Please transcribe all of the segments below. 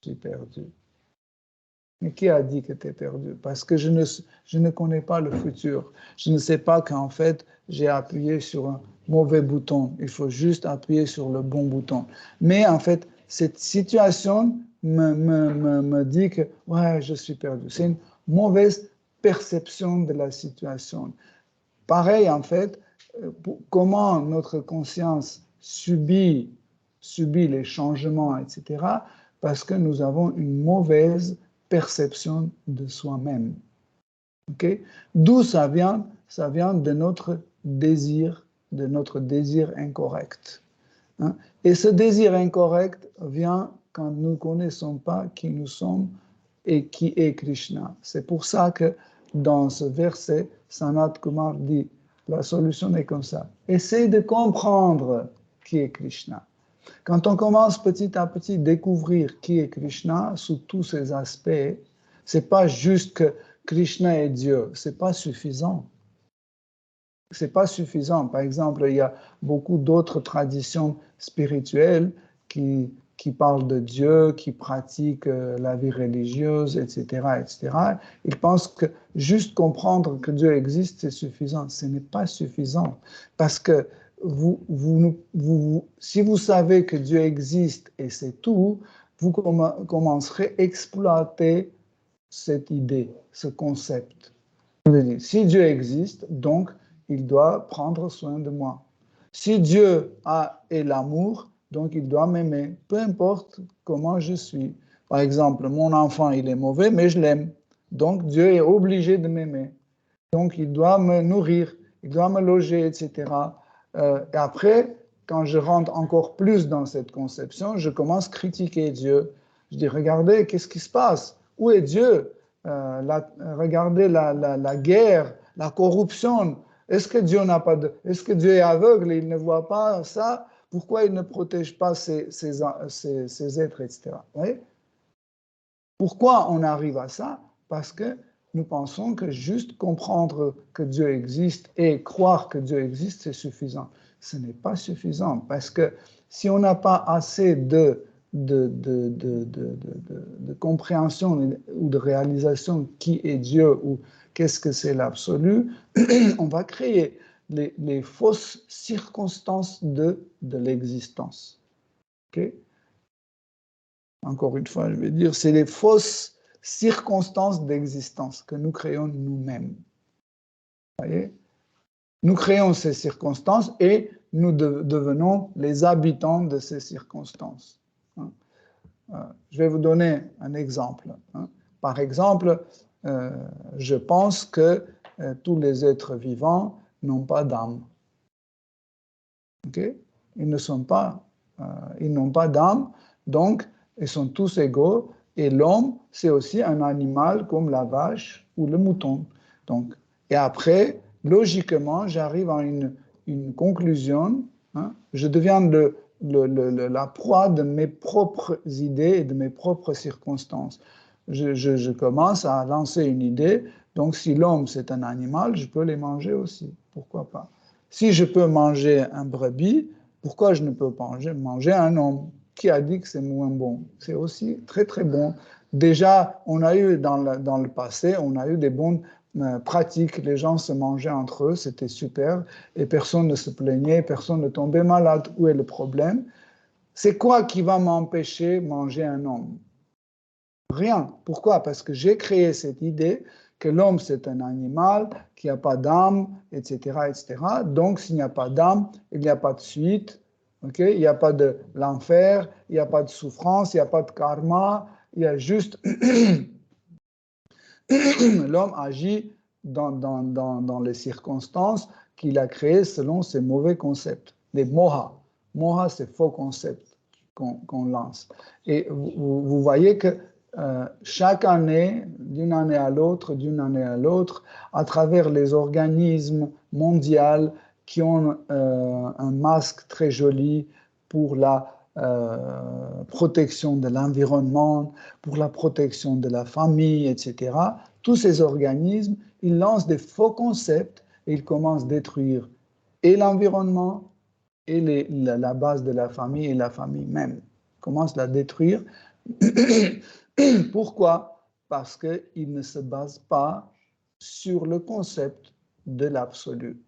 suis perdu. Mais qui a dit que tu es perdu? Parce que je ne connais pas le futur. Je ne sais pas qu'en fait, j'ai appuyé sur un mauvais bouton. Il faut juste appuyer sur le bon bouton. Mais en fait, cette situation me dit que ouais, je suis perdu. C'est une mauvaise perception de la situation. Pareil, en fait, comment notre conscience subit les changements, etc., parce que nous avons une mauvaise perception de soi-même. Okay? D'où ça vient? Ça vient de notre désir incorrect. Hein? Et ce désir incorrect vient quand nous ne connaissons pas qui nous sommes et qui est Krishna. C'est pour ça que dans ce verset, Sanat Kumar dit, la solution est comme ça. Essaye de comprendre qui est Krishna. Quand on commence petit à petit à découvrir qui est Krishna sous tous ses aspects, c'est pas juste que Krishna est Dieu, c'est pas suffisant. C'est pas suffisant. Par exemple, il y a beaucoup d'autres traditions spirituelles qui parlent de Dieu, qui pratiquent la vie religieuse, etc., etc. Ils pensent que juste comprendre que Dieu existe, c'est suffisant. Ce n'est pas suffisant. Parce que si vous savez que Dieu existe et c'est tout, vous commencerez à exploiter cette idée, ce concept. Si Dieu existe, donc il doit prendre soin de moi. Si Dieu est l'amour, donc il doit m'aimer, peu importe comment je suis. Par exemple, mon enfant, il est mauvais, mais je l'aime. Donc Dieu est obligé de m'aimer. Donc il doit me nourrir, il doit me loger, etc. Et après, quand je rentre encore plus dans cette conception, je commence à critiquer Dieu. Je dis, regardez, qu'est-ce qui se passe? Où est Dieu? Regardez la guerre, la corruption. Est-ce que Dieu est-ce que Dieu est aveugle et il ne voit pas ça? Pourquoi il ne protège pas ses êtres, etc. Vous voyez? Pourquoi on arrive à ça? Parce que nous pensons que juste comprendre que Dieu existe et croire que Dieu existe, c'est suffisant. Ce n'est pas suffisant parce que si on n'a pas assez de compréhension ou de réalisation qui est Dieu ou qu'est-ce que c'est l'absolu, on va créer les fausses circonstances de l'existence. Okay? Encore une fois, je vais dire, c'est les fausses circonstances d'existence que nous créons nous-mêmes. Vous voyez? Nous créons ces circonstances et nous devenons les habitants de ces circonstances. Je vais vous donner un exemple. Par exemple, je pense que tous les êtres vivants n'ont pas d'âme. Okay? Ils n'ont pas d'âme, donc ils sont tous égaux. Et l'homme, c'est aussi un animal comme la vache ou le mouton. Donc, et après, logiquement, j'arrive à une conclusion. Je deviens la proie de mes propres idées et de mes propres circonstances. Je commence à lancer une idée. Donc, si l'homme, c'est un animal, je peux les manger aussi. Pourquoi pas? Si je peux manger un brebis, pourquoi je ne peux pas manger un homme? Qui a dit que c'est moins bon? C'est aussi très, très bon. Déjà, on a eu dans le passé, on a eu des bonnes pratiques. Les gens se mangeaient entre eux, c'était super. Et personne ne se plaignait, personne ne tombait malade. Où est le problème? C'est quoi qui va m'empêcher de manger un homme? Rien. Pourquoi? Parce que j'ai créé cette idée que l'homme, c'est un animal, qui n'a pas d'âme, etc., etc. Donc, s'il n'y a pas d'âme, il n'y a pas de suite, okay? Il n'y a pas de l'enfer, il n'y a pas de souffrance, il n'y a pas de karma, il y a juste l'homme agit dans les circonstances qu'il a créées selon ses mauvais concepts, des moha. Moha, c'est faux concepts qu'on lance. Et vous voyez que chaque année, d'une année à l'autre, à travers les organismes mondiaux qui ont un masque très joli pour la protection de l'environnement, pour la protection de la famille, etc. Tous ces organismes, ils lancent des faux concepts et ils commencent à détruire et l'environnement et la base de la famille et la famille même. Ils commencent à la détruire Pourquoi? Parce qu'il ne se base pas sur le concept de l'absolu.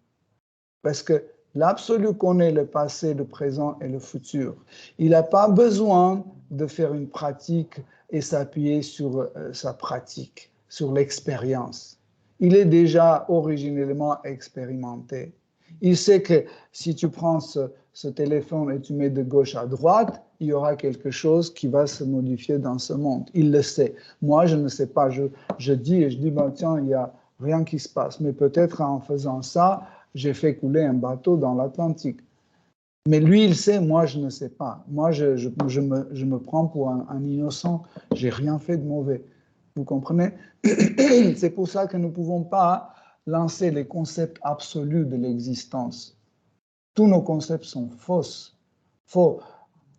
Parce que l'absolu connaît le passé, le présent et le futur. Il n'a pas besoin de faire une pratique et s'appuyer sur sa pratique, sur l'expérience. Il est déjà originellement expérimenté. Il sait que si tu prends ce téléphone et tu mets de gauche à droite, il y aura quelque chose qui va se modifier dans ce monde. Il le sait. Moi, je ne sais pas. Je dis et je dis, ben, tiens, il n'y a rien qui se passe. Mais peut-être en faisant ça, j'ai fait couler un bateau dans l'Atlantique. Mais lui, il sait, moi, je ne sais pas. Moi, je me prends pour un innocent. Je n'ai rien fait de mauvais. Vous comprenez? C'est pour ça que nous ne pouvons pas lancer les concepts absolus de l'existence. Tous nos concepts sont faux.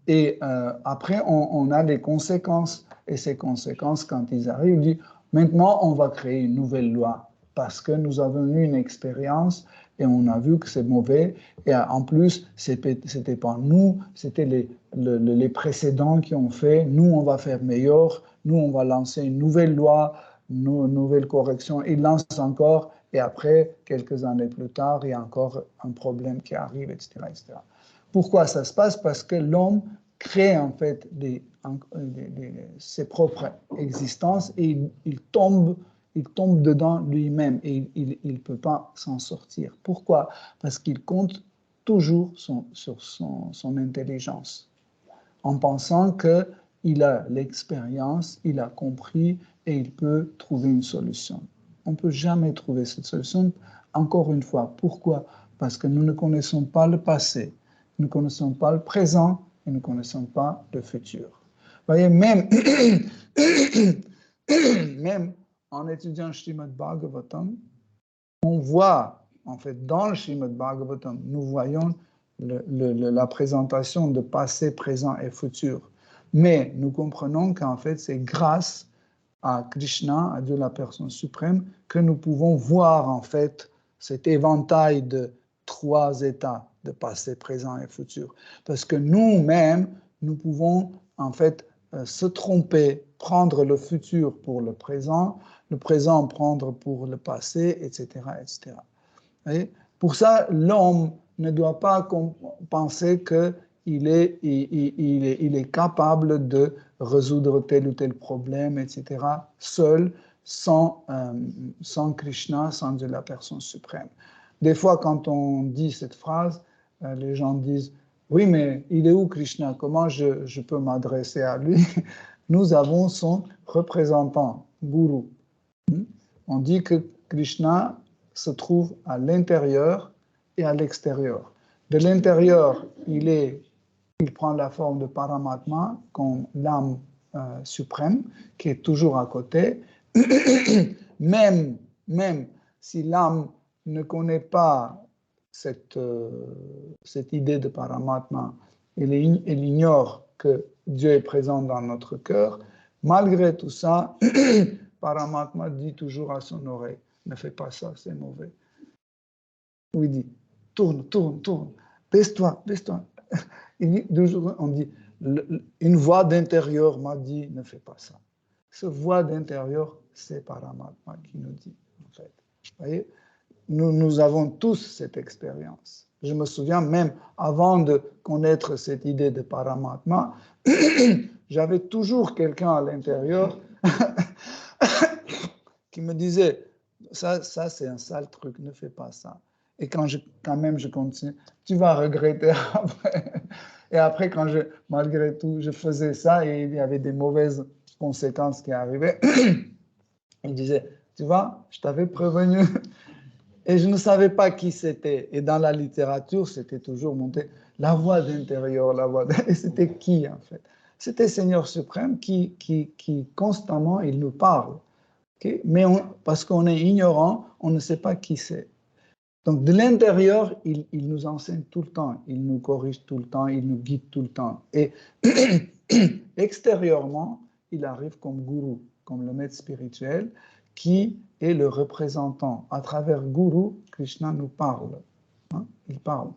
Et après, on a les conséquences. Et ces conséquences, quand ils arrivent, on dit, maintenant, on va créer une nouvelle loi parce que nous avons eu une expérience et on a vu que c'est mauvais. Et en plus, ce n'était pas nous, c'était les précédents qui ont fait. Nous, on va faire meilleur. Nous, on va lancer une nouvelle loi, une nouvelle correction. Ils lancent encore. Et après, quelques années plus tard, il y a encore un problème qui arrive, etc., etc. Pourquoi ça se passe? Parce que l'homme crée en fait ses propres existences et il tombe dedans lui-même et il ne peut pas s'en sortir. Pourquoi? Parce qu'il compte toujours sur son intelligence, en pensant qu'il a l'expérience, il a compris et il peut trouver une solution. On ne peut jamais trouver cette solution. Encore une fois, pourquoi? Parce que nous ne connaissons pas le passé, nous ne connaissons pas le présent et nous ne connaissons pas le futur. Vous voyez, même en étudiant Srimad Bhagavatam, on voit, en fait, dans le Srimad Bhagavatam, nous voyons la présentation de passé, présent et futur. Mais nous comprenons qu'en fait, c'est grâce à Krishna, à Dieu la personne suprême, que nous pouvons voir en fait cet éventail de 3 états de passé, présent et futur. Parce que nous-mêmes, nous pouvons en fait se tromper, prendre le futur pour le présent prendre pour le passé, etc., etc. Et pour ça, l'homme ne doit pas penser qu'il est capable de résoudre tel ou tel problème, etc., seul, sans Krishna, sans Dieu la personne suprême. Des fois, quand on dit cette phrase, les gens disent « Oui, mais il est où Krishna? Comment je peux m'adresser à lui ?» Nous avons son représentant, Guru. On dit que Krishna se trouve à l'intérieur et à l'extérieur. De l'intérieur, il prend la forme de Paramatma, comme l'âme suprême, qui est toujours à côté. même si l'âme ne connaît pas cette idée de Paramatma, elle ignore que Dieu est présent dans notre cœur, malgré tout ça, Paramatma dit toujours à son oreille, ne fais pas ça, c'est mauvais. Ou il dit, tourne, baisse-toi. On dit, une voix d'intérieur m'a dit, ne fais pas ça. Ce voix d'intérieur, c'est Paramatma qui nous dit, en fait. Vous voyez, nous avons tous cette expérience. Je me souviens même, avant de connaître cette idée de Paramatma, j'avais toujours quelqu'un à l'intérieur qui me disait, ça c'est un sale truc, ne fais pas ça. Et quand même je continue, tu vas regretter après. Et après, malgré tout, je faisais ça et il y avait des mauvaises conséquences qui arrivaient, il disait, tu vois, je t'avais prévenu. Et je ne savais pas qui c'était. Et dans la littérature, c'était toujours monté la voix d'intérieur, Et c'était qui, en fait? C'était Seigneur suprême qui constamment, il nous parle. Okay? Mais parce qu'on est ignorant, on ne sait pas qui c'est. Donc, de l'intérieur, il nous enseigne tout le temps, il nous corrige tout le temps, il nous guide tout le temps. Et extérieurement, il arrive comme gourou, comme le maître spirituel, qui est le représentant. À travers Guru, Krishna nous parle. Hein? Il parle.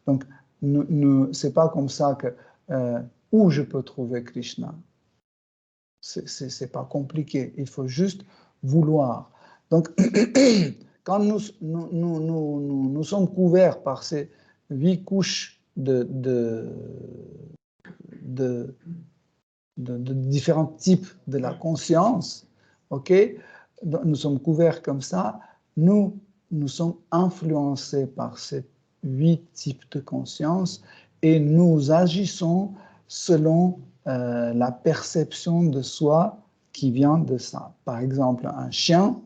Donc, ce n'est pas comme ça que où je peux trouver Krishna. C'est pas compliqué, il faut juste vouloir. Donc, quand nous sommes couverts par ces 8 couches de différents types de la conscience, ok, nous sommes couverts comme ça, nous sommes influencés par ces 8 types de conscience et nous agissons selon la perception de soi qui vient de ça. Par exemple, un chien,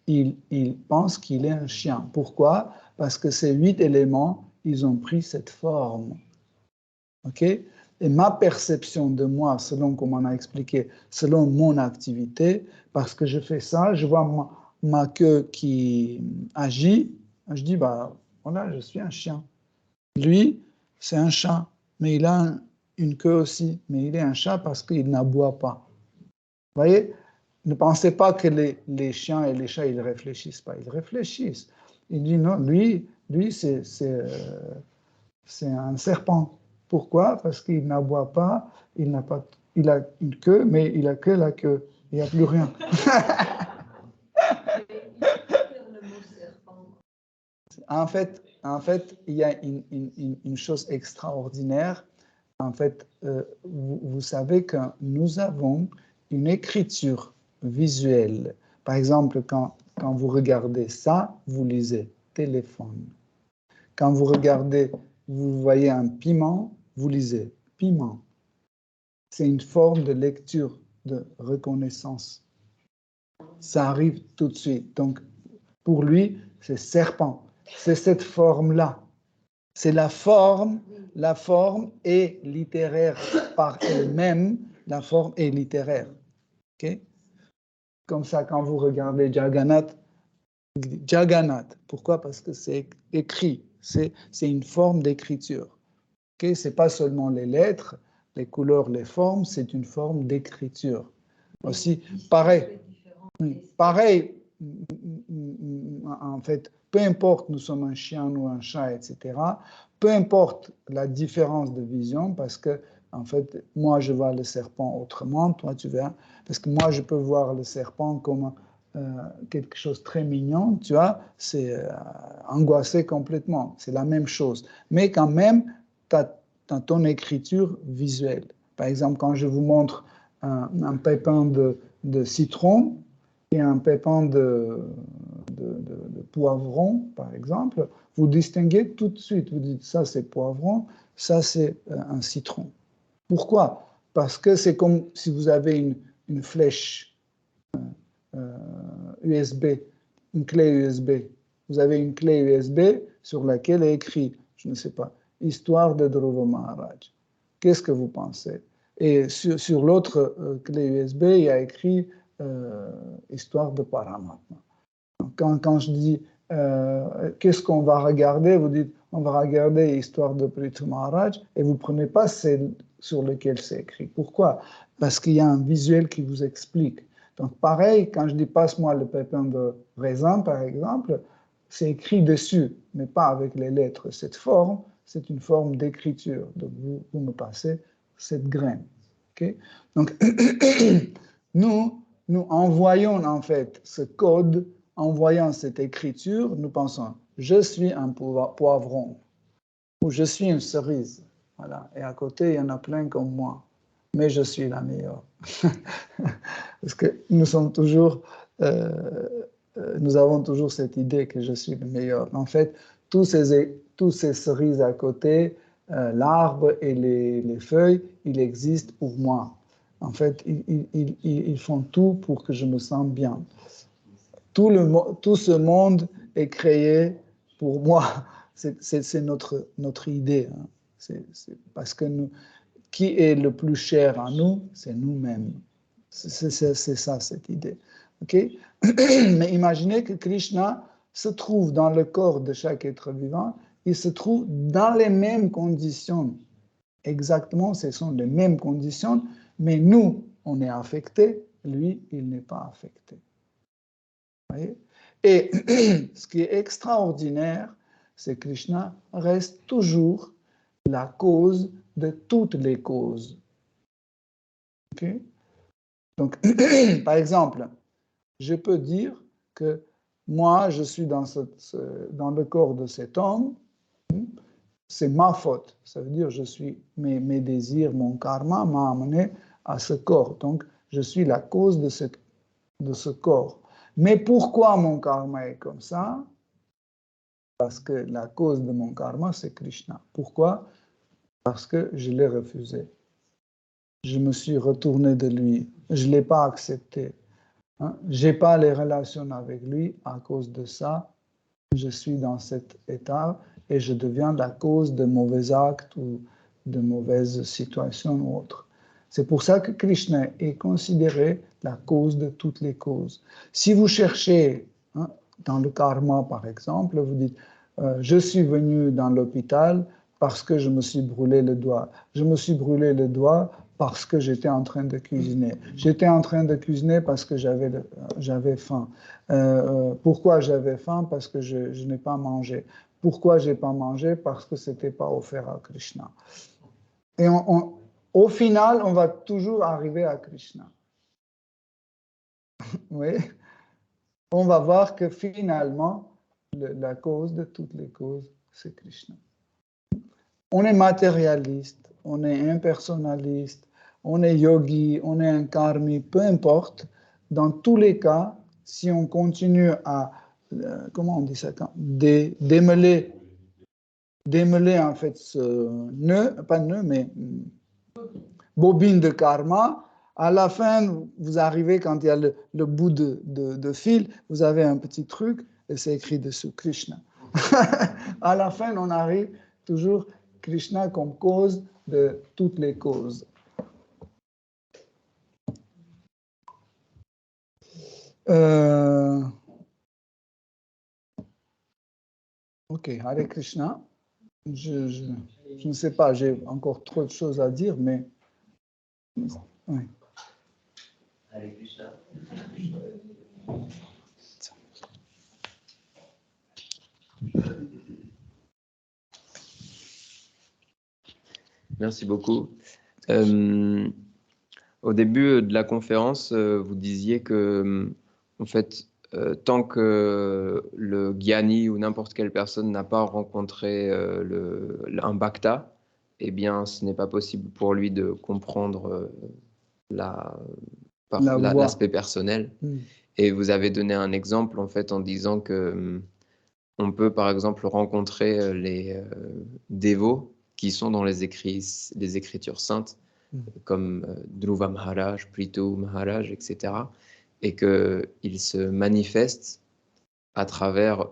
il pense qu'il est un chien. Pourquoi? Parce que ces 8 éléments, ils ont pris cette forme. Ok? Et ma perception de moi, selon comme on a expliqué, selon mon activité, parce que je fais ça, je vois ma queue qui agit, je dis, bah voilà, je suis un chien. Lui, c'est un chat, mais il a une queue aussi, mais il est un chat parce qu'il n'aboie pas. Vous voyez? Ne pensez pas que les chiens et les chats, ils ne réfléchissent pas. Ils réfléchissent. Il dit non, lui c'est un serpent. Pourquoi? Parce qu'il n'aboie pas, il a une queue, mais il a que la queue. Il n'y a plus rien. En fait, il y a une chose extraordinaire. En fait, vous savez que nous avons une écriture visuelle. Par exemple, quand vous regardez ça, vous lisez téléphone. Quand vous regardez, vous voyez un piment, vous lisez piment. C'est une forme de lecture, de reconnaissance. Ça arrive tout de suite. Donc, pour lui, c'est serpent. C'est cette forme-là. C'est la forme est littéraire par elle-même, la forme est littéraire. Okay? Comme ça, quand vous regardez Jagannath, Jagannath, pourquoi? Parce que c'est écrit, c'est une forme d'écriture. Okay? Ce n'est pas seulement les lettres, les couleurs, les formes, c'est une forme d'écriture. Aussi, pareil, en fait, peu importe nous sommes un chien ou un chat, etc., peu importe la différence de vision, parce que, en fait, moi, je vois le serpent autrement, toi, tu vois, parce que moi, je peux voir le serpent comme quelque chose de très mignon, tu vois, c'est angoissé complètement, c'est la même chose. Mais quand même, tu as ton écriture visuelle. Par exemple, quand je vous montre un pépin de citron, et un pépin de poivron, par exemple, vous distinguez tout de suite. Vous dites, ça c'est poivron, ça c'est un citron. Pourquoi? Parce que c'est comme si vous avez une flèche USB, une clé USB. Vous avez une clé USB sur laquelle est écrit, je ne sais pas, Histoire de Dhruva Maharaj. Qu'est-ce que vous pensez? Et sur l'autre clé USB, il y a écrit Histoire de Paramatma. Quand je dis qu'est-ce qu'on va regarder, vous dites on va regarder Histoire de Prithu Maharaj et vous ne prenez pas celle sur laquelle c'est écrit. Pourquoi? Parce qu'il y a un visuel qui vous explique. Donc pareil, quand je dis passe-moi le pépin de raisin, par exemple, c'est écrit dessus, mais pas avec les lettres. Cette forme, c'est une forme d'écriture. Donc vous me passez cette graine. Okay? Donc nous envoyons en fait ce code, en voyant cette écriture, nous pensons, je suis un poivron ou je suis une cerise. Voilà. Et à côté, il y en a plein comme moi, mais je suis la meilleure. Parce que nous avons toujours cette idée que je suis le meilleur. En fait, tous ces cerises à côté, l'arbre et les feuilles, ils existent pour moi. En fait, ils font tout pour que je me sente bien. Tout ce monde est créé pour moi. C'est notre idée. Hein. C'est parce que qui est le plus cher à nous? C'est nous-mêmes. C'est ça, cette idée. Okay? Mais imaginez que Krishna se trouve dans le corps de chaque être vivant. Il se trouve dans les mêmes conditions. Exactement, ce sont les mêmes conditions, mais nous, on est affectés, lui, il n'est pas affecté. Vous voyez? Et ce qui est extraordinaire, c'est que Krishna reste toujours la cause de toutes les causes. Okay? Donc, par exemple, je peux dire que moi, je suis dans le corps de cet homme, c'est ma faute. Ça veut dire mes désirs, mon karma m'a amené à ce corps. Donc, je suis la cause de ce corps. Mais pourquoi mon karma est comme ça? Parce que la cause de mon karma, c'est Krishna. Pourquoi? Parce que je l'ai refusé. Je me suis retourné de lui. Je ne l'ai pas accepté. Hein? Je n'ai pas les relations avec lui. À cause de ça, je suis dans cet état et je deviens la cause de mauvais actes ou de mauvaises situations ou autres. C'est pour ça que Krishna est considéré la cause de toutes les causes. Si vous cherchez, hein, dans le karma par exemple, vous dites je suis venu dans l'hôpital parce que je me suis brûlé le doigt. Je me suis brûlé le doigt parce que j'étais en train de cuisiner. J'étais en train de cuisiner parce que j'avais faim. Pourquoi j'avais faim? Parce que je n'ai pas mangé. Pourquoi je n'ai pas mangé? Parce que ce n'était pas offert à Krishna. Et au final, on va toujours arriver à Krishna. Oui. On va voir que finalement, la cause de toutes les causes, c'est Krishna. On est matérialiste, on est impersonnaliste, on est yogi, on est un karmi, peu importe. Dans tous les cas, si on continue à, comment on dit ça, démêler en fait ce nœud, pas nœud, mais bobine de karma, à la fin, vous arrivez, quand il y a le bout de fil, vous avez un petit truc et c'est écrit dessus Krishna. À la fin, on arrive toujours Krishna comme cause de toutes les causes. Ok, Hare Krishna. Je ne sais pas, j'ai encore trop de choses à dire, mais... Oui. Hare Krishna. Merci beaucoup. Au début de la conférence, vous disiez que, en fait, tant que le Gyani ou n'importe quelle personne n'a pas rencontré un Bhakta, eh bien, ce n'est pas possible pour lui de comprendre l'aspect personnel. Et vous avez donné un exemple, en fait, en disant que on peut, par exemple, rencontrer les dévots qui sont dans les écritures saintes, comme Dhruva Maharaj, Prithu Maharaj, etc., et qu'ils se manifestent à travers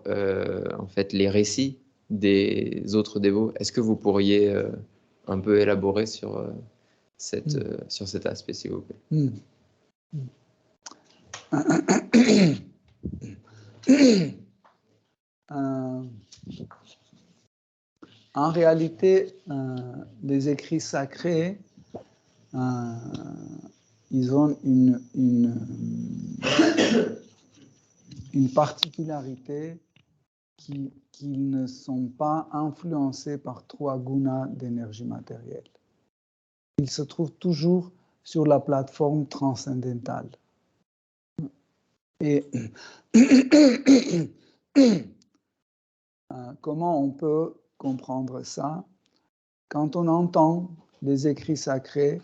en fait, les récits des autres dévots. Est-ce que vous pourriez un peu élaborer sur cet aspect, s'il vous plaît? En réalité, les écrits sacrés, ils ont une particularité qu'ils ne sont pas influencés par 3 gunas d'énergie matérielle. Ils se trouvent toujours sur la plateforme transcendantale. Et comment on peut comprendre ça? Quand on entend les écrits sacrés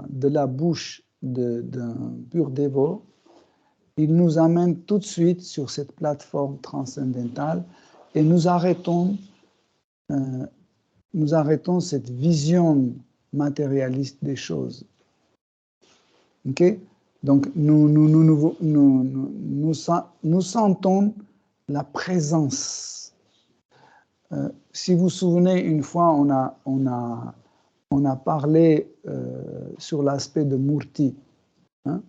de la bouche d'un pur dévot, il nous amène tout de suite sur cette plateforme transcendantale et nous arrêtons cette vision matérialiste des choses. Okay? Donc, nous sentons la présence. Si vous vous souvenez, une fois, on a parlé sur l'aspect de Murti. Hein?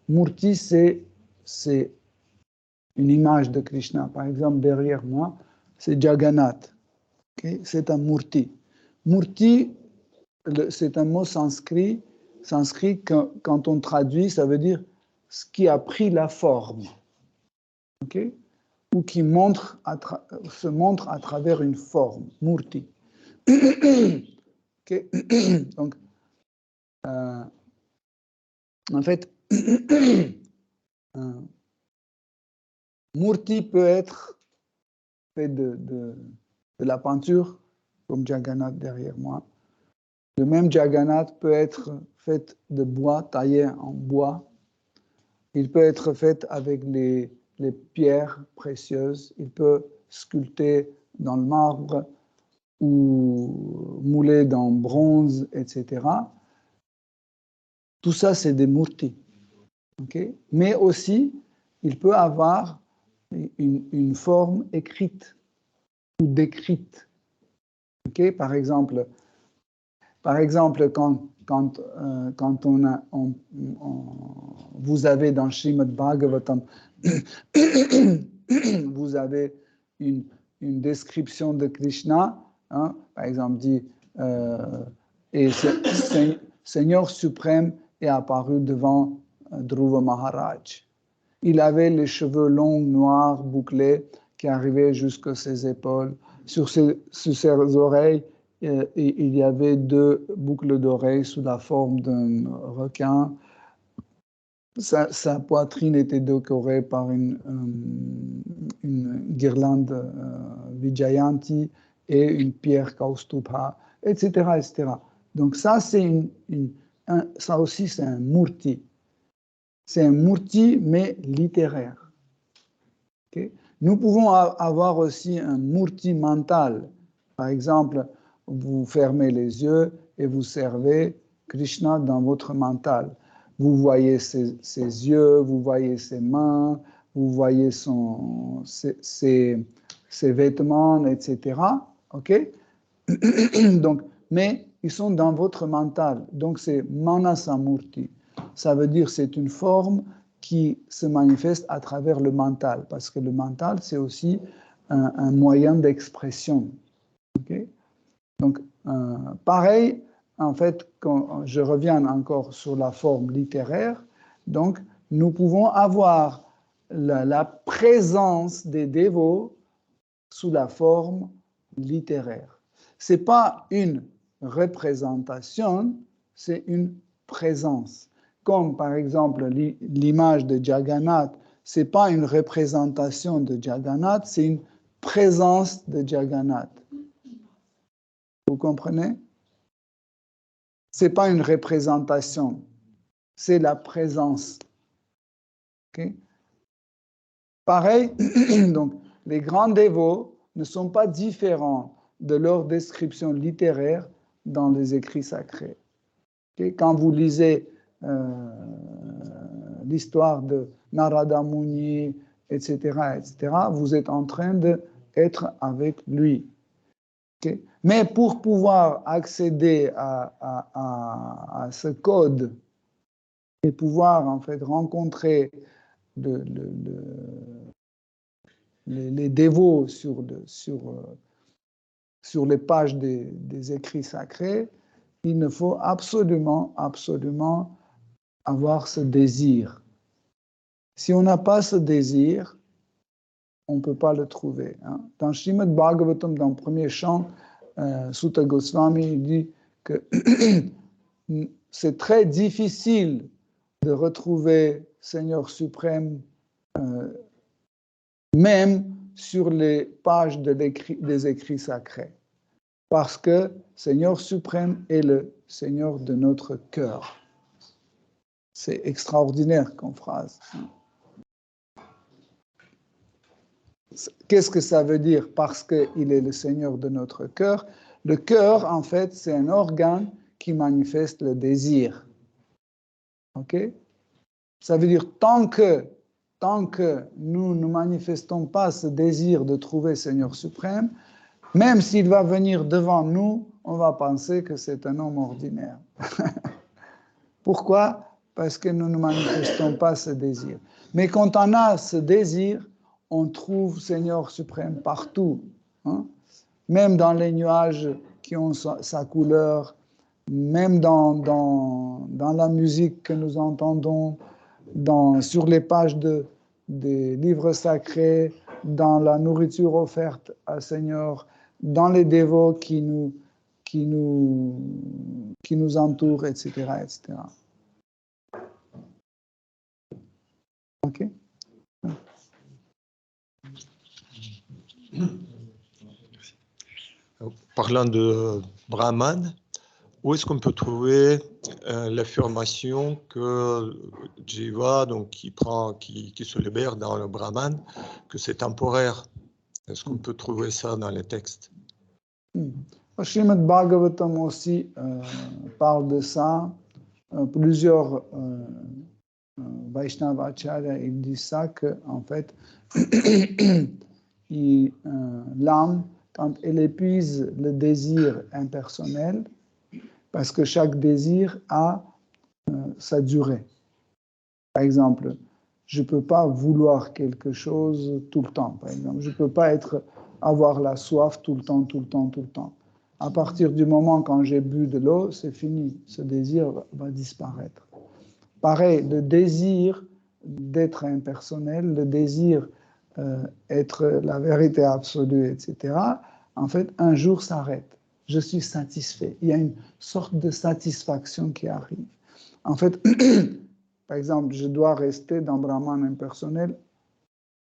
Murti, c'est une image de Krishna. Par exemple, derrière moi, c'est Jagannath. Okay? C'est un Murti. Murti, c'est un mot sanskrit. Quand on traduit, ça veut dire ce qui a pris la forme. Okay? Ou qui se montre à travers une forme. Murti. Okay? Donc, En fait, un murti peut être fait de la peinture, comme Jagannath derrière moi. Le même Jagannath peut être fait de bois, taillé en bois. Il peut être fait avec les pierres précieuses. Il peut sculpter dans le marbre ou moulé dans bronze, etc. Tout ça, c'est des murtis. Okay? Mais aussi, il peut avoir une forme écrite ou décrite. Okay? Par exemple, quand vous avez dans Srimad Bhagavatam, vous avez une description de Krishna, hein, par exemple, dit et Seigneur suprême est apparu devant Dhruva Maharaj. Il avait les cheveux longs, noirs, bouclés, qui arrivaient jusqu'à ses épaules. Sur ses oreilles, il y avait 2 boucles d'oreilles sous la forme d'un requin. Sa poitrine était décorée par une guirlande Vijayanti et une pierre Kaustubha, etc., etc. Donc ça, ça aussi, c'est un murti. C'est un murti, mais littéraire. Okay? Nous pouvons avoir aussi un murti mental. Par exemple, vous fermez les yeux et vous servez Krishna dans votre mental. Vous voyez ses yeux, vous voyez ses mains, vous voyez ses vêtements, etc. Okay? Donc, mais ils sont dans votre mental. Donc, c'est Manasamurti. Ça veut dire que c'est une forme qui se manifeste à travers le mental, parce que le mental, c'est aussi un moyen d'expression. Okay? Donc, pareil, en fait, quand je reviens encore sur la forme littéraire, donc, nous pouvons avoir la présence des dévots sous la forme littéraire. Ce n'est pas une représentation, c'est une présence. Comme par exemple l'image de Jagannath, ce n'est pas une représentation de Jagannath, c'est une présence de Jagannath. Vous comprenez? Ce n'est pas une représentation, c'est la présence. Okay? Pareil, donc les grands dévots ne sont pas différents de leur description littéraire dans les écrits sacrés. Okay? Quand vous lisez l'histoire de Narada Muni, etc., etc., vous êtes en train d'être avec lui. Okay? Mais pour pouvoir accéder à ce code et pouvoir en fait rencontrer les dévots sur les pages des écrits sacrés, il ne faut absolument, absolument avoir ce désir. Si on n'a pas ce désir, on ne peut pas le trouver. Hein. Dans Srimad Bhagavatam, dans le premier chant, Sutta Goswami dit que c'est très difficile de retrouver Seigneur suprême même sur les pages des écrits sacrés. Parce que Seigneur suprême est le Seigneur de notre cœur. C'est extraordinaire comme phrase. Qu'est-ce que ça veut dire? Parce qu'il est le Seigneur de notre cœur. Le cœur, en fait, c'est un organe qui manifeste le désir. OK? Ça veut dire tant que nous ne manifestons pas ce désir de trouver Seigneur suprême, même s'il va venir devant nous, on va penser que c'est un homme ordinaire. Pourquoi? Parce que nous ne manifestons pas ce désir. Mais quand on a ce désir, on trouve Seigneur suprême partout. Hein? Même dans les nuages qui ont sa couleur, même dans la musique que nous entendons, sur les pages des livres sacrés, dans la nourriture offerte à Seigneur, dans les dévots qui nous entourent, etc., etc. OK? Parlant de Brahman, où est-ce qu'on peut trouver l'affirmation que Jiva, donc qui se libère dans le Brahman, que c'est temporaire? Est-ce qu'on peut trouver ça dans les textes? Srimad Bhagavatam aussi parle de ça. Plusieurs Vaishnava Acharya, ils disent ça, que en fait, l'âme, quand elle épuise le désir impersonnel, parce que chaque désir a sa durée. Par exemple, je ne peux pas vouloir quelque chose tout le temps. Par exemple, je ne peux pas avoir la soif tout le temps, tout le temps, tout le temps. À partir du moment quand j'ai bu de l'eau, c'est fini. Ce désir va disparaître. Pareil, le désir d'être impersonnel, le désir être la vérité absolue, etc., en fait, un jour s'arrête. Je suis satisfait. Il y a une sorte de satisfaction qui arrive. En fait, par exemple, je dois rester dans Brahman impersonnel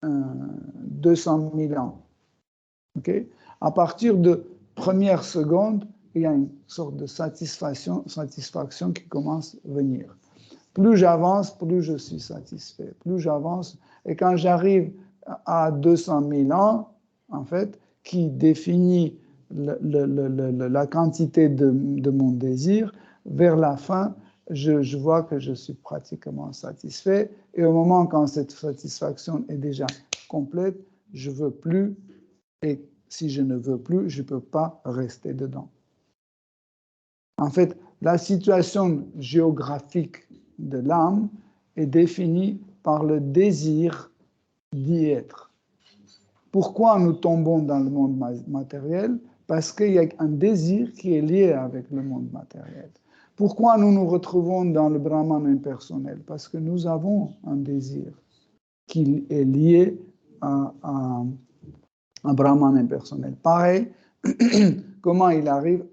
200 000 ans. Okay? À partir de première seconde, il y a une sorte de satisfaction qui commence à venir. Plus j'avance, plus je suis satisfait. Plus j'avance, et quand j'arrive à 200 000 ans, en fait, qui définit la quantité de mon désir, vers la fin, je vois que je suis pratiquement satisfait. Et au moment quand cette satisfaction est déjà complète, je ne veux plus. Et si je ne veux plus, je ne peux pas rester dedans. En fait, la situation géographique de l'âme est définie par le désir d'y être. Pourquoi nous tombons dans le monde matériel? Parce qu'il y a un désir qui est lié avec le monde matériel. Pourquoi nous nous retrouvons dans le Brahman impersonnel? Parce que nous avons un désir qui est lié à un Brahman impersonnel. Pareil, comment il arrive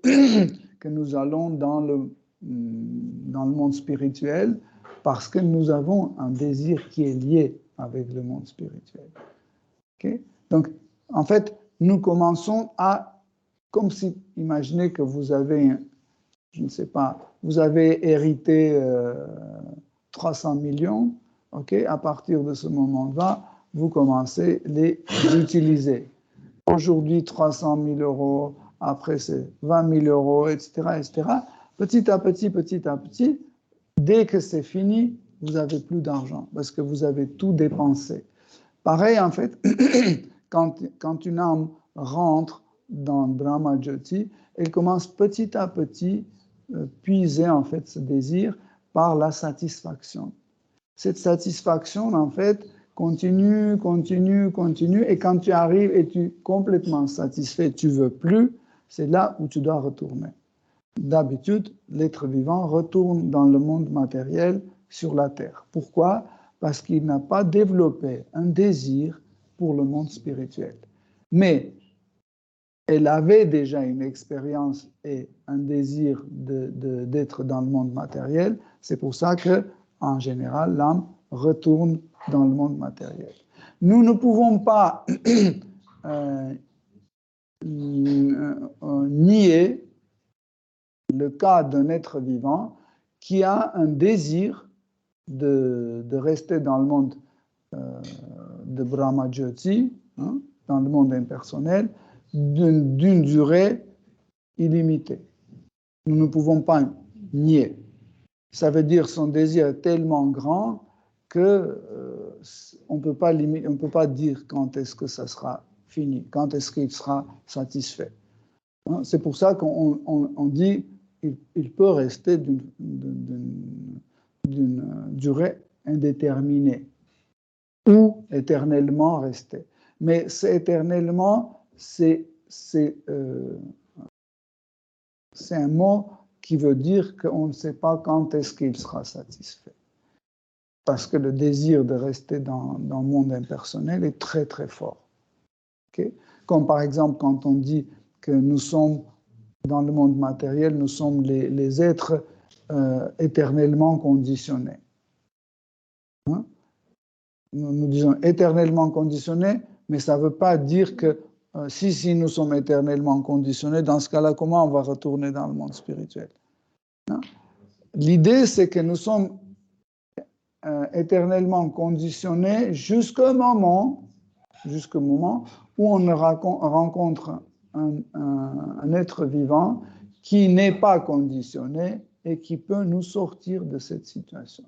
que nous allons dans le monde spirituel? Parce que nous avons un désir qui est lié avec le monde spirituel. Okay? Donc, en fait, nous commençons comme si, imaginez que vous avez, je ne sais pas, vous avez hérité 300 millions, okay? À partir de ce moment-là, vous commencez à les utiliser. Aujourd'hui, 300 000 euros, après c'est 20 000 euros, etc., etc. Petit à petit, dès que c'est fini, vous n'avez plus d'argent parce que vous avez tout dépensé. Pareil, en fait, quand une âme rentre dans Brahma Jyoti, elle commence petit à petit puiser en fait ce désir par la satisfaction. Cette satisfaction, en fait, continue, et quand tu arrives et tu es complètement satisfait, tu ne veux plus, c'est là où tu dois retourner. D'habitude, l'être vivant retourne dans le monde matériel sur la terre. Pourquoi? Parce qu'il n'a pas développé un désir pour le monde spirituel. Mais elle avait déjà une expérience et un désir d'être dans le monde matériel. C'est pour ça que, en général, l'âme retourne dans le monde matériel. Nous ne pouvons pas nier le cas d'un être vivant qui a un désir de rester dans le monde de Brahma Jyoti, hein, dans le monde impersonnel, d'une durée illimitée. Nous ne pouvons pas nier. Ça veut dire son désir est tellement grand que on peut pas dire quand est-ce que ça sera fini, quand est-ce qu'il sera satisfait. Hein, c'est pour ça qu'on dit il peut rester d'une durée indéterminée ou éternellement rester. Mais c'est éternellement, c'est un mot qui veut dire qu'on ne sait pas quand est-ce qu'il sera satisfait. Parce que le désir de rester dans le monde impersonnel est très très fort. Okay? Comme par exemple quand on dit que nous sommes dans le monde matériel, nous sommes les êtres éternellement conditionnés. Hein? nous disons éternellement conditionnés, mais ça ne veut pas dire que si nous sommes éternellement conditionnés, dans ce cas-là, comment on va retourner dans le monde spirituel? L'idée, c'est que nous sommes éternellement conditionnés jusqu'au moment où on rencontre un être vivant qui n'est pas conditionné et qui peut nous sortir de cette situation.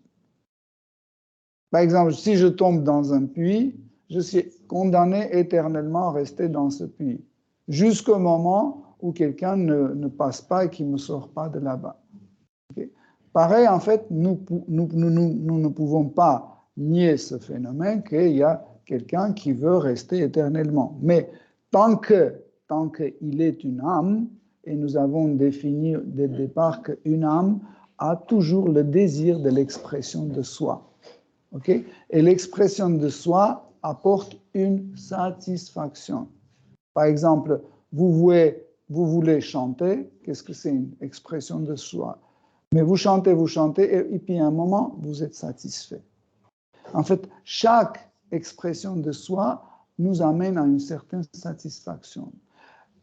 Par exemple, si je tombe dans un puits, je suis condamné éternellement à rester dans ce puits, jusqu'au moment où quelqu'un ne passe pas et qui ne me sort pas de là-bas. Okay? Pareil, en fait, nous ne pouvons pas nier ce phénomène qu'il y a quelqu'un qui veut rester éternellement. Mais tant qu'il est une âme, et nous avons défini dès le départ qu'une âme a toujours le désir de l'expression de soi. Okay? Et l'expression de soi apporte une satisfaction. Par exemple, vous voulez chanter, qu'est-ce que c'est une expression de soi? Mais vous chantez, et puis à un moment, vous êtes satisfait. En fait, chaque expression de soi nous amène à une certaine satisfaction.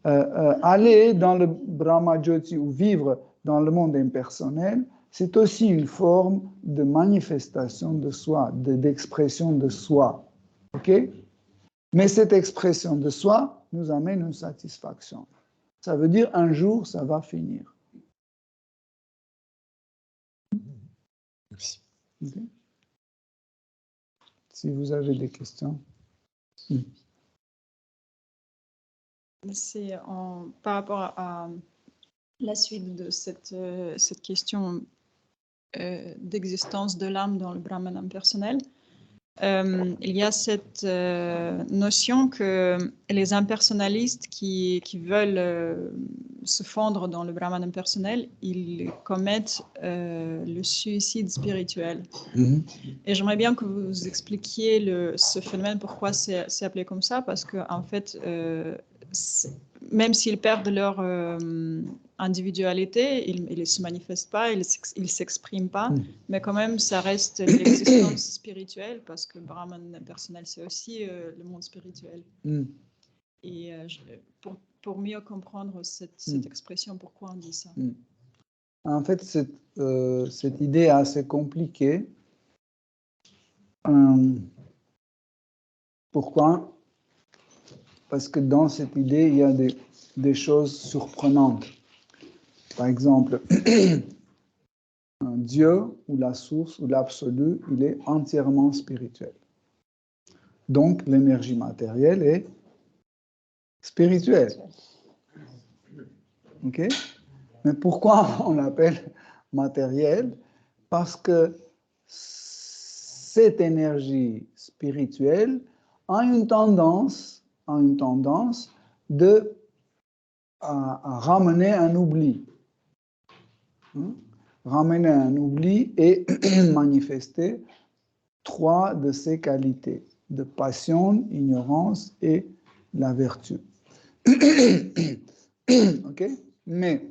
Aller dans le Brahma Jyoti ou vivre dans le monde impersonnel, c'est aussi une forme de manifestation de soi, d'expression de soi. Okay? Mais cette expression de soi nous amène une satisfaction. Ça veut dire un jour, ça va finir. Merci. Okay? Si vous avez des questions. C'est par rapport à la suite de cette question d'existence de l'âme dans le Brahman impersonnel. Il y a cette notion que les impersonnalistes qui veulent se fondre dans le Brahman impersonnel, ils commettent le suicide spirituel. Mm-hmm. Et j'aimerais bien que vous expliquiez ce phénomène, pourquoi c'est appelé comme ça, parce qu'en fait, même s'ils perdent leur individualité, ils ne se manifestent pas, ils ne s'expriment pas, mais quand même, ça reste l'existence spirituelle, parce que Brahman impersonnel, c'est aussi le monde spirituel. Et pour mieux comprendre cette expression, pourquoi on dit ça? En fait, cette idée est assez compliquée. Pourquoi? Parce que dans cette idée, il y a des choses surprenantes. Par exemple, Dieu ou la source ou l'absolu, il est entièrement spirituel. Donc, l'énergie matérielle est spirituelle. OK? Mais pourquoi on l'appelle matérielle? Parce que cette énergie spirituelle a une tendance à ramener un oubli. Ramener un oubli et manifester 3 de ses qualités, de passion, ignorance et la vertu. OK? Mais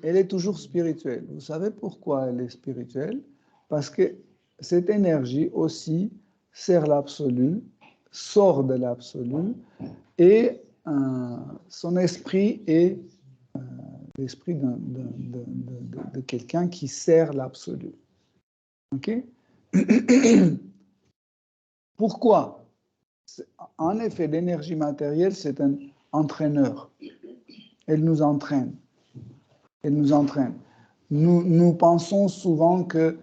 elle est toujours spirituelle. Vous savez pourquoi elle est spirituelle? Parce que cette énergie aussi sert l'absolu, sort de l'absolu, et son esprit est l'esprit de quelqu'un qui sert l'absolu. OK? Pourquoi? En effet, l'énergie matérielle, c'est un entraîneur. Elle nous entraîne. Elle nous entraîne. Nous pensons souvent que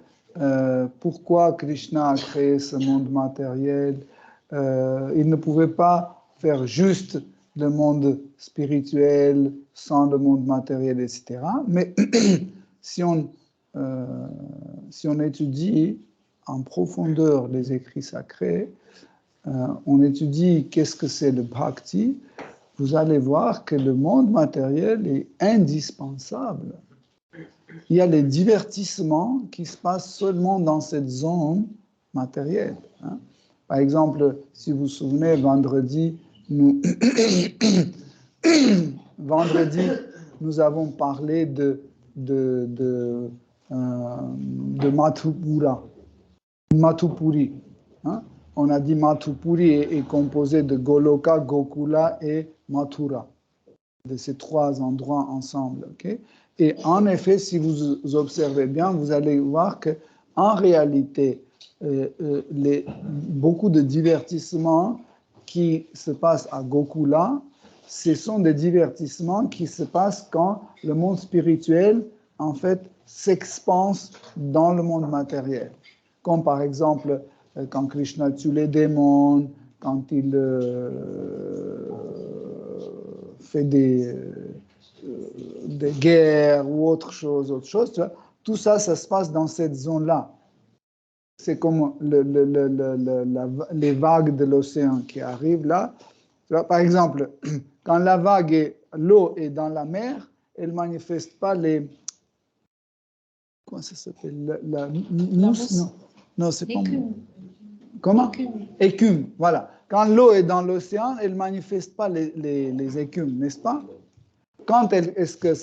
pourquoi Krishna a créé ce monde matériel, il ne pouvait pas faire juste le monde spirituel sans le monde matériel, etc. Mais si on étudie en profondeur les écrits sacrés, on étudie qu'est-ce que c'est le bhakti, vous allez voir que le monde matériel est indispensable. Il y a les divertissements qui se passent seulement dans cette zone matérielle. Hein. Par exemple, si vous vous souvenez, vendredi, nous avons parlé de Mathupuri. Hein? On a dit Mathupuri est composé de Goloka, Gokula et Mathura, de ces trois endroits ensemble. Okay? Et en effet, si vous observez bien, vous allez voir qu'en réalité, beaucoup de divertissements qui se passent à Gokula, ce sont des divertissements qui se passent quand le monde spirituel, en fait, s'expanse dans le monde matériel. Comme par exemple, quand Krishna tue les démons, quand il fait des guerres ou autre chose, tu vois, tout ça, ça se passe dans cette zone-là. C'est comme les vagues de l'océan qui arrivent là. Tu vois, par exemple, quand l'eau est dans la mer, elle ne manifeste pas les... Comment ça s'appelle? La mousse? Non, c'est pas... Comment? Écume, voilà. Quand l'eau est dans l'océan, elle ne manifeste pas les écumes, n'est-ce pas? Quand est-ce que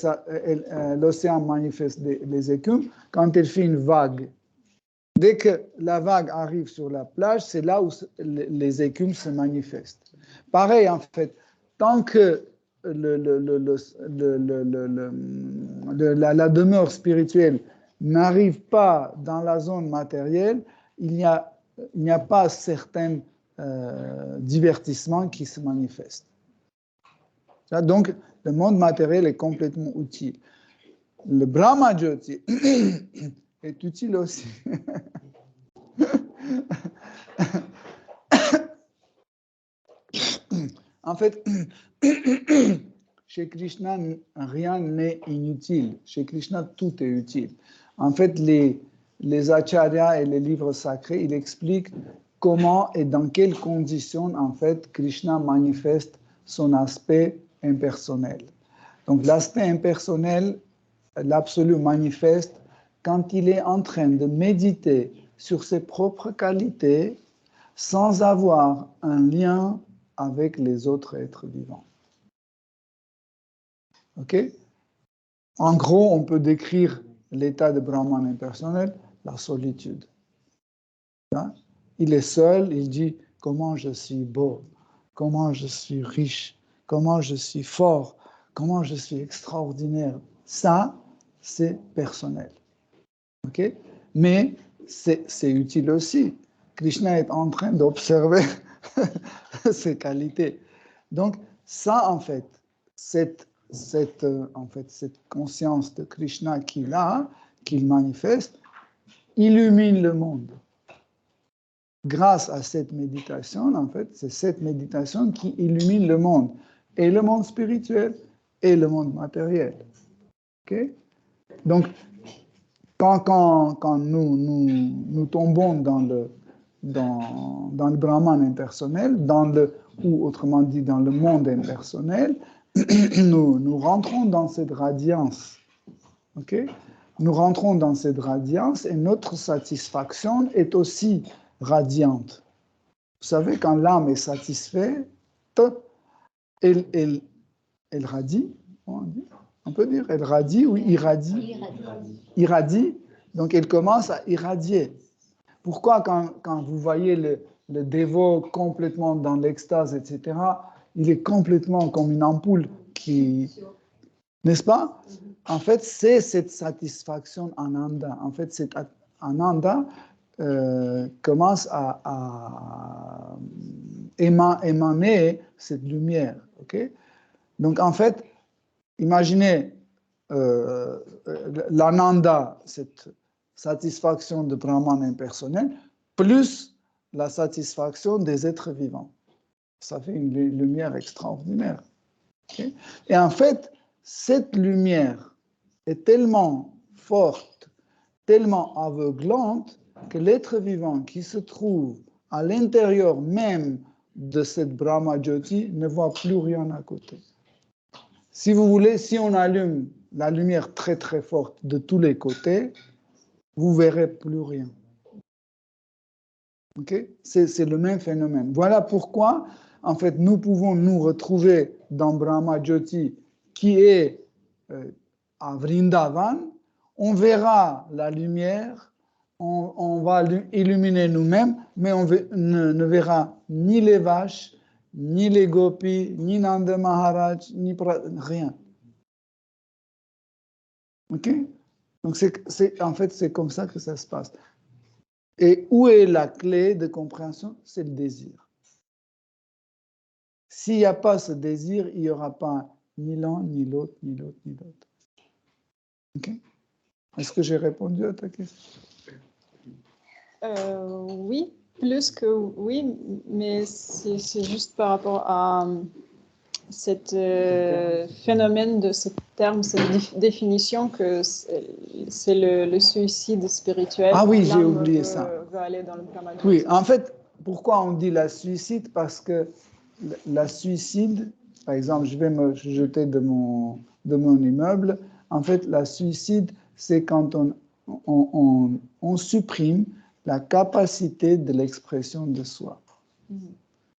l'océan manifeste les écumes? Quand elle fait une vague. Dès que la vague arrive sur la plage, c'est là où les écumes se manifestent. Pareil, en fait, tant que la demeure spirituelle n'arrive pas dans la zone matérielle, il n'y a pas certains divertissements qui se manifestent. Donc, le monde matériel est complètement utile. Le Brahma Jyoti est utile aussi. En fait, chez Krishna, rien n'est inutile. Chez Krishna, tout est utile. En fait, les acharyas et les livres sacrés, ils expliquent comment et dans quelles conditions, en fait, Krishna manifeste son aspect impersonnel. Donc, l'aspect impersonnel, l'absolu manifeste quand il est en train de méditer sur ses propres qualités sans avoir un lien avec les autres êtres vivants. Ok? En gros, on peut décrire l'état de Brahman impersonnel, la solitude. Hein? Il est seul, il dit comment je suis beau, comment je suis riche, comment je suis fort, comment je suis extraordinaire. Ça, c'est personnel. Ok? Mais c'est utile aussi. Krishna est en train d'observer ses qualités. Donc, ça, en fait, cette conscience de Krishna qu'il a, qu'il manifeste, illumine le monde. Grâce à cette méditation, en fait, c'est cette méditation qui illumine le monde, et le monde spirituel, et le monde matériel. Ok? Donc, quand nous tombons dans le Brahman impersonnel, ou autrement dit dans le monde impersonnel, nous rentrons dans cette radiance. Okay? Nous rentrons dans cette radiance et notre satisfaction est aussi radiante. Vous savez, quand l'âme est satisfaite, elle radie, on peut dire, elle radie ou irradie? Irradie, donc elle commence à irradier. Pourquoi quand vous voyez le dévot complètement dans l'extase, etc., il est complètement comme une ampoule qui... N'est-ce pas? En fait, c'est cette satisfaction ananda. En fait, cet ananda commence à émaner cette lumière. Okay? Donc, en fait, imaginez l'ananda, cette satisfaction de Brahman impersonnel, plus la satisfaction des êtres vivants. Ça fait une lumière extraordinaire. Okay? Et en fait, cette lumière est tellement forte, tellement aveuglante, que l'être vivant qui se trouve à l'intérieur même de cette Brahma Jyoti ne voit plus rien à côté. Si vous voulez, si on allume la lumière très très forte de tous les côtés, vous verrez plus rien. Okay? C'est le même phénomène. Voilà pourquoi, en fait, nous pouvons nous retrouver dans Brahma Jyoti, qui est à Vrindavan. On verra la lumière, on va illuminer nous-mêmes, mais on ne verra ni les vaches, ni les gopis, ni Nanda Maharaj, ni rien. Ok? Donc, en fait, c'est comme ça que ça se passe. Et où est la clé de compréhension? C'est le désir. S'il n'y a pas ce désir, il n'y aura pas ni l'un, ni l'autre, ni l'autre, ni l'autre. Ok? Est-ce que j'ai répondu à ta question? Oui, plus que oui, mais c'est juste par rapport à cet phénomène de ce terme, cette définition que c'est le suicide spirituel. Ah oui, j'ai oublié ça. Veut aller dans le Brahman. Oui, en fait, pourquoi on dit la suicide? Parce que la suicide, par exemple, je vais me jeter de mon immeuble. En fait, la suicide, c'est quand on supprime la capacité de l'expression de soi.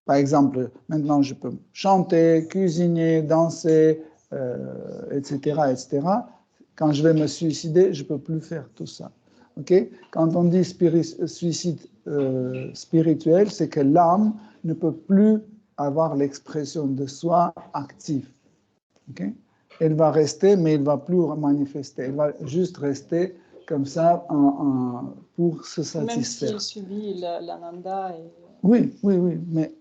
Par exemple, maintenant, je peux chanter, cuisiner, danser, etc., etc. Quand je vais me suicider, je ne peux plus faire tout ça. Okay? Quand on dit suicide spirituel, c'est que l'âme ne peut plus avoir l'expression de soi active. Okay? Elle va rester, mais elle ne va plus manifester. Elle va juste rester comme ça pour se satisfaire. Même s'il subit l'ananda. Et... Oui, mais...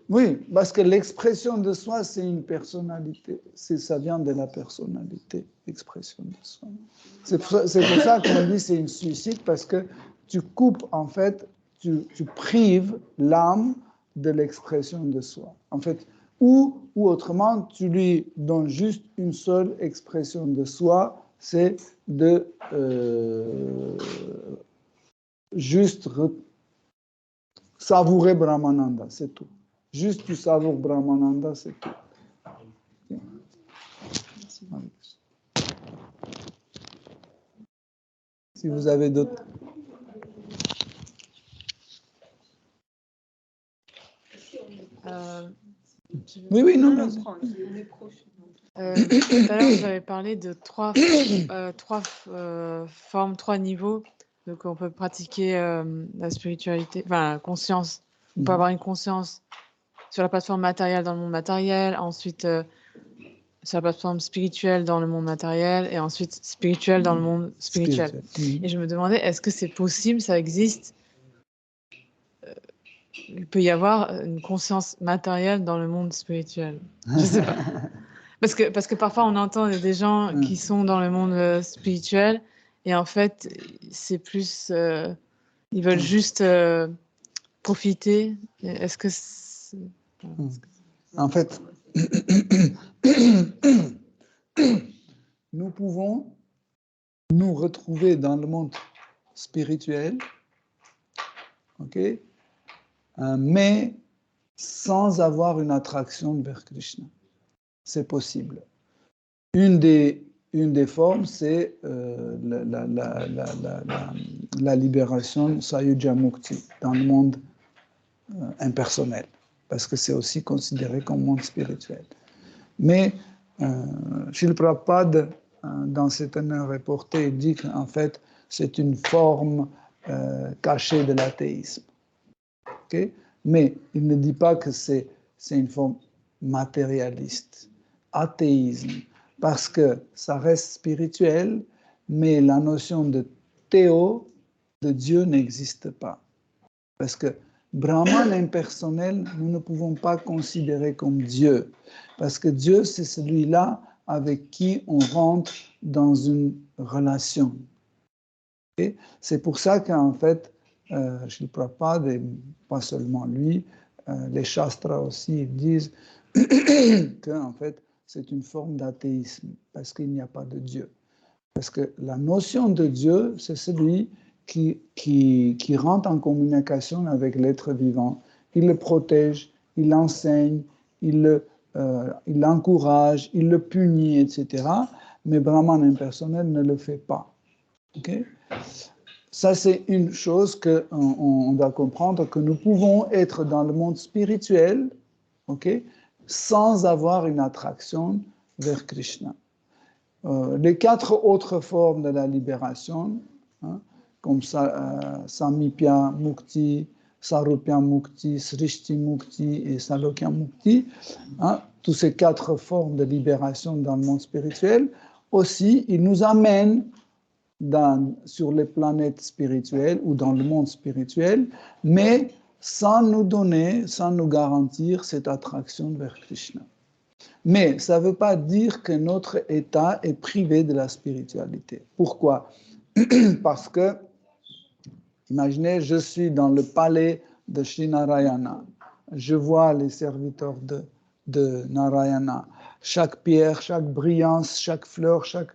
Oui, parce que l'expression de soi, c'est une personnalité. Ça vient de la personnalité, l'expression de soi. C'est pour ça qu'on dit c'est une suicide, parce que tu coupes, en fait, tu prives l'âme de l'expression de soi. En fait, ou autrement, tu lui donnes juste une seule expression de soi, c'est de juste savourer Brahmananda, c'est tout. Juste tu savoures Brahmananda, c'est tout. Si vous avez d'autres. Oui, non. Tout à l'heure, vous avez parlé de trois formes, 3 niveaux. Donc, on peut pratiquer la spiritualité, enfin, la conscience. On peut avoir une conscience sur la plateforme matérielle dans le monde matériel, ensuite sur la plateforme spirituelle dans le monde matériel, et ensuite spirituelle dans le monde spirituel. Et je me demandais, est-ce que c'est possible, ça existe? Il peut y avoir une conscience matérielle dans le monde spirituel. Je sais pas. Parce que parfois, on entend des gens qui sont dans le monde spirituel et en fait, c'est plus... ils veulent juste profiter. Est-ce que... En fait, nous pouvons nous retrouver dans le monde spirituel, ok, mais sans avoir une attraction vers Krishna. C'est possible. Une des formes, c'est la libération Sayuja Mukti dans le monde impersonnel, parce que c'est aussi considéré comme monde spirituel. Mais Srila Prabhupada, dans cet reporté, il dit qu'en fait, c'est une forme cachée de l'athéisme. Okay? Mais il ne dit pas que c'est une forme matérialiste, athéisme, parce que ça reste spirituel, mais la notion de théo, de Dieu, n'existe pas. Parce que Brahman impersonnel, nous ne pouvons pas considérer comme Dieu, parce que Dieu, c'est celui-là avec qui on rentre dans une relation. Okay? C'est pour ça qu'en fait, Srila Prabhupada, et pas seulement lui, les Shastras aussi disent qu'en fait, c'est une forme d'athéisme, parce qu'il n'y a pas de Dieu. Parce que la notion de Dieu, c'est celui qui rentre en communication avec l'être vivant. Il le protège, il l'enseigne, il l'encourage, il le punit, etc. Mais Brahman impersonnel ne le fait pas. Okay? Ça, c'est une chose qu'on doit comprendre, que nous pouvons être dans le monde spirituel, okay, sans avoir une attraction vers Krishna. les 4 autres formes de la libération, hein, comme Samipya Mukti, Sarupya Mukti, Srishti Mukti et Salokya Mukti, hein, toutes ces 4 formes de libération dans le monde spirituel, aussi, ils nous amènent sur les planètes spirituelles ou dans le monde spirituel, mais sans nous donner, sans nous garantir cette attraction vers Krishna. Mais ça ne veut pas dire que notre état est privé de la spiritualité. Pourquoi? Parce que, imaginez, je suis dans le palais de Sri Narayana. Je vois les serviteurs de Narayana. Chaque pierre, chaque brillance, chaque fleur, chaque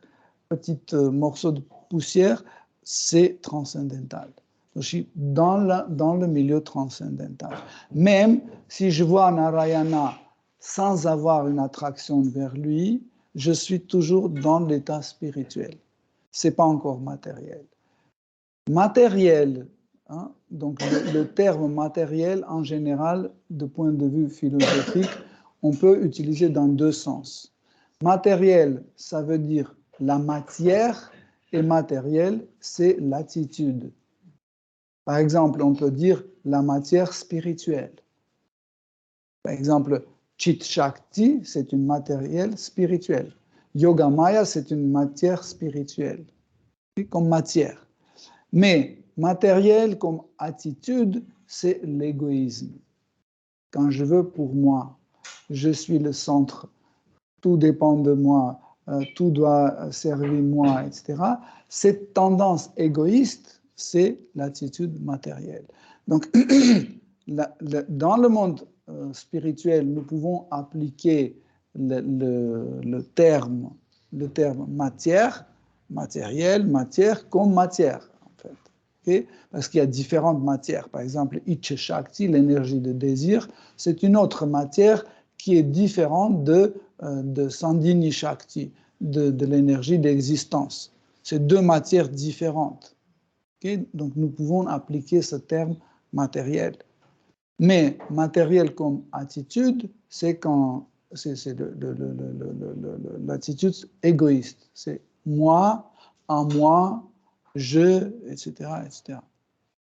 petit morceau de poussière, c'est transcendantal. Je suis dans le milieu transcendantal. Même si je vois Narayana sans avoir une attraction vers lui, je suis toujours dans l'état spirituel. Ce n'est pas encore matériel. Matériel, hein, donc le terme matériel, en général, de point de vue philosophique, on peut utiliser dans 2 sens. Matériel, ça veut dire la matière, et matériel, c'est l'attitude. Par exemple, on peut dire la matière spirituelle. Par exemple, Chit Shakti, c'est une matériel spirituelle. Yoga Maya, c'est une matière spirituelle, comme matière. Mais matériel comme attitude, c'est l'égoïsme. Quand je veux pour moi, je suis le centre, tout dépend de moi, tout doit servir moi, etc. Cette tendance égoïste, c'est l'attitude matérielle. Donc, dans le monde spirituel, nous pouvons appliquer le terme matière, matériel, matière comme matière, en fait. Okay? Parce qu'il y a différentes matières. Par exemple, Icha Shakti, l'énergie de désir, c'est une autre matière qui est différente de Sandhini Shakti, de l'énergie d'existence. C'est 2 matières différentes. Okay? Donc, nous pouvons appliquer ce terme matériel. Mais matériel comme attitude, c'est l'attitude égoïste. C'est moi, en moi, je, etc. etc.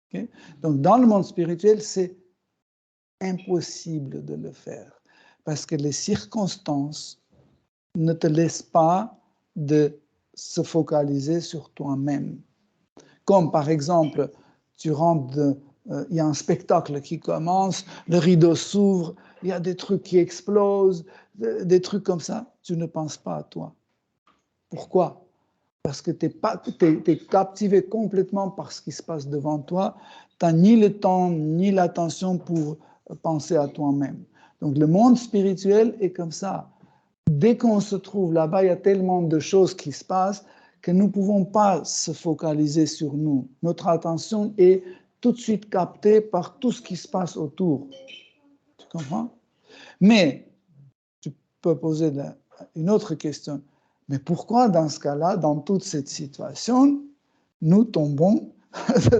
Okay? Donc, dans le monde spirituel, c'est impossible de le faire parce que les circonstances ne te laissent pas de se focaliser sur toi-même. Comme par exemple, tu rentres, il y a un spectacle qui commence, le rideau s'ouvre, il y a des trucs qui explosent, des trucs comme ça, tu ne penses pas à toi. Pourquoi? Parce que tu es captivé complètement par ce qui se passe devant toi, tu n'as ni le temps ni l'attention pour penser à toi-même. Donc le monde spirituel est comme ça. Dès qu'on se trouve là-bas, il y a tellement de choses qui se passent que nous ne pouvons pas se focaliser sur nous. Notre attention est tout de suite captée par tout ce qui se passe autour. Tu comprends? Mais tu peux poser une autre question. Mais pourquoi dans ce cas-là, dans toute cette situation, nous tombons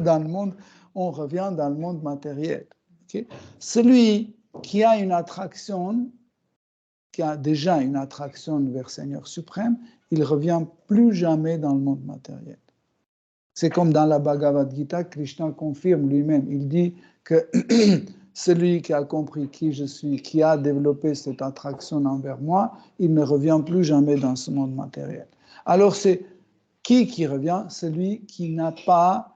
dans le monde, on revient dans le monde matériel? Okay? Celui qui a une attraction, qui a déjà une attraction vers le Seigneur suprême, il ne revient plus jamais dans le monde matériel. C'est comme dans la Bhagavad Gita, Krishna confirme lui-même. Il dit que celui qui a compris qui je suis, qui a développé cette attraction envers moi, il ne revient plus jamais dans ce monde matériel. Alors c'est qui revient? Celui qui n'a pas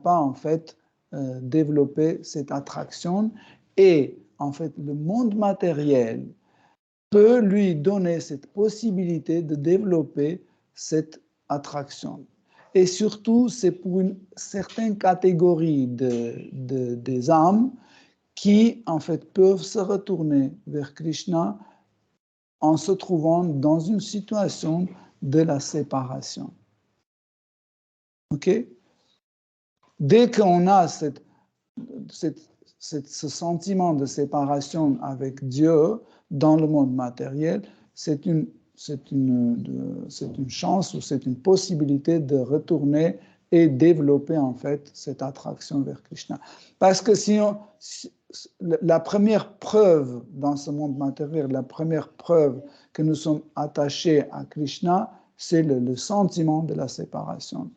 en fait développé cette attraction, et en fait le monde matériel peut lui donner cette possibilité de développer cette attraction. Et surtout, c'est pour une certaine catégorie des âmes qui, en fait, peuvent se retourner vers Krishna en se trouvant dans une situation de la séparation. OK? Dès qu'on a ce sentiment de séparation avec Dieu dans le monde matériel, c'est une chance ou c'est une possibilité de retourner et développer en fait cette attraction vers Krishna. Parce que la première preuve dans ce monde matériel, la première preuve que nous sommes attachés à Krishna, c'est le sentiment de la séparation.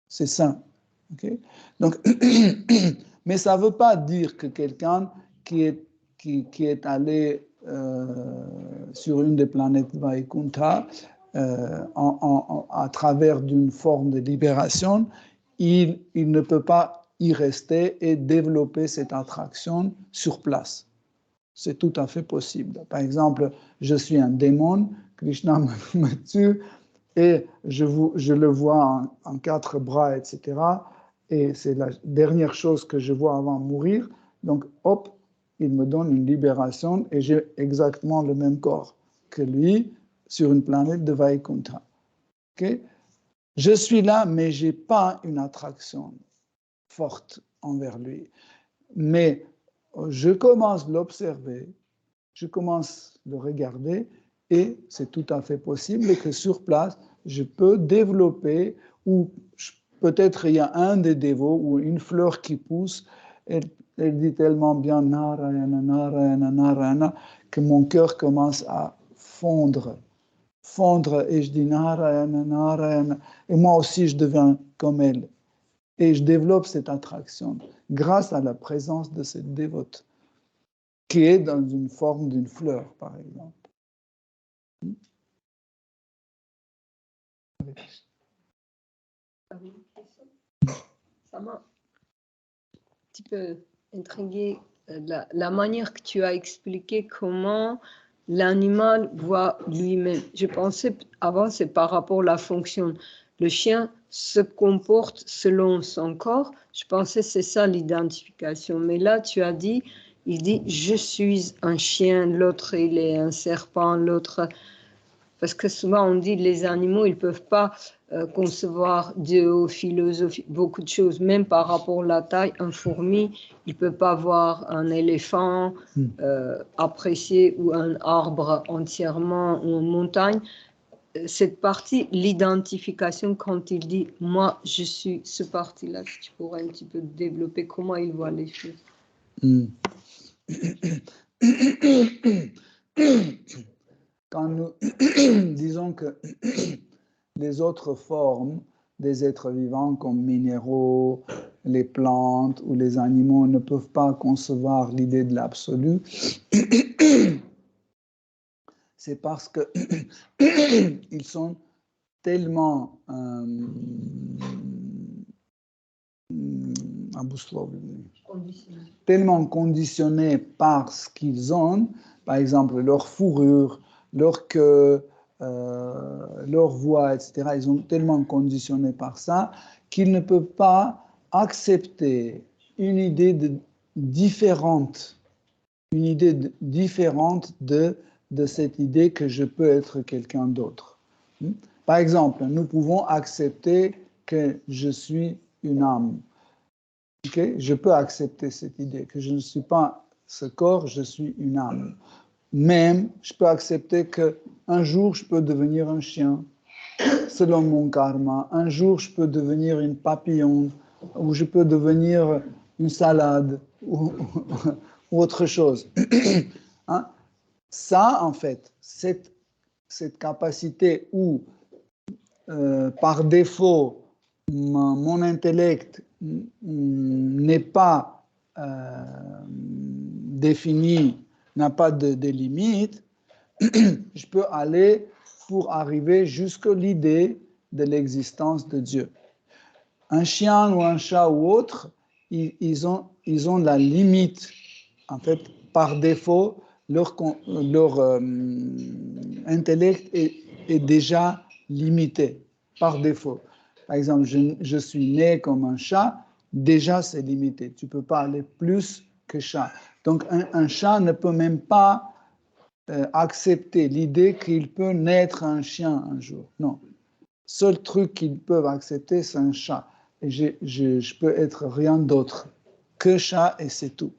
C'est ça. Okay? Donc, mais ça ne veut pas dire que quelqu'un qui est allé sur une des planètes Vaikuntha à travers d'une forme de libération, il ne peut pas y rester et développer cette attraction sur place. C'est tout à fait possible. Par exemple, je suis un démon, Krishna me tue, et je le vois en 4 bras, etc. Et c'est la dernière chose que je vois avant de mourir. Donc, hop, il me donne une libération et j'ai exactement le même corps que lui sur une planète de Vaikuntha. Okay? Je suis là, mais je n'ai pas une attraction forte envers lui. Mais je commence à l'observer, je commence à le regarder et c'est tout à fait possible que sur place, je peux développer ou peut-être il y a un des dévots ou une fleur qui pousse, elle dit tellement bien Narayana, Narayana, Narayana que mon cœur commence à fondre et je dis Narayana, Narayana et moi aussi je deviens comme elle. Et je développe cette attraction grâce à la présence de cette dévote, qui est dans une forme d'une fleur, par exemple. Ça m'a un petit peu intrigué la manière que tu as expliqué comment l'animal voit lui-même. Je pensais avant, c'est par rapport à la fonction. Le chien se comporte selon son corps. Je pensais que c'est ça l'identification. Mais là, tu as dit, il dit, je suis un chien, l'autre, il est un serpent, l'autre... Parce que souvent, on dit les animaux, ils ne peuvent pas concevoir Dieu, philosophie, beaucoup de choses. Même par rapport à la taille, un fourmi, il ne peut pas voir un éléphant apprécier ou un arbre entièrement ou une montagne. Cette partie, l'identification, quand il dit « moi, je suis ce parti-là », si tu pourrais un petit peu développer comment il voit les choses. Quand nous disons que les autres formes des êtres vivants comme minéraux, les plantes ou les animaux ne peuvent pas concevoir l'idée de l'absolu, c'est parce que ils sont tellement conditionnés par ce qu'ils ont, par exemple leur fourrure, leur queue, leur voix, etc. Ils sont tellement conditionnés par ça qu'ils ne peuvent pas accepter une idée différente de cette idée que je peux être quelqu'un d'autre. Par exemple, nous pouvons accepter que je suis une âme. Okay? Je peux accepter cette idée que je ne suis pas ce corps, je suis une âme. Même, je peux accepter qu'un jour, je peux devenir un chien, selon mon karma. Un jour, je peux devenir une papillon, ou je peux devenir une salade, ou autre chose. Hein? Ça, en fait, cette capacité où, par défaut, mon intellect n'est pas défini, n'a pas de limites, je peux aller pour arriver jusqu'à l'idée de l'existence de Dieu. Un chien ou un chat ou autre, ils ont la limite, en fait, par défaut, leur intellect est déjà limité, par défaut. Par exemple, je suis né comme un chat, déjà c'est limité. Tu ne peux pas aller plus que chat. Donc un chat ne peut même pas accepter l'idée qu'il peut naître un chien un jour. Non. Seul truc qu'ils peuvent accepter, c'est un chat. Et je peux être rien d'autre que chat et c'est tout.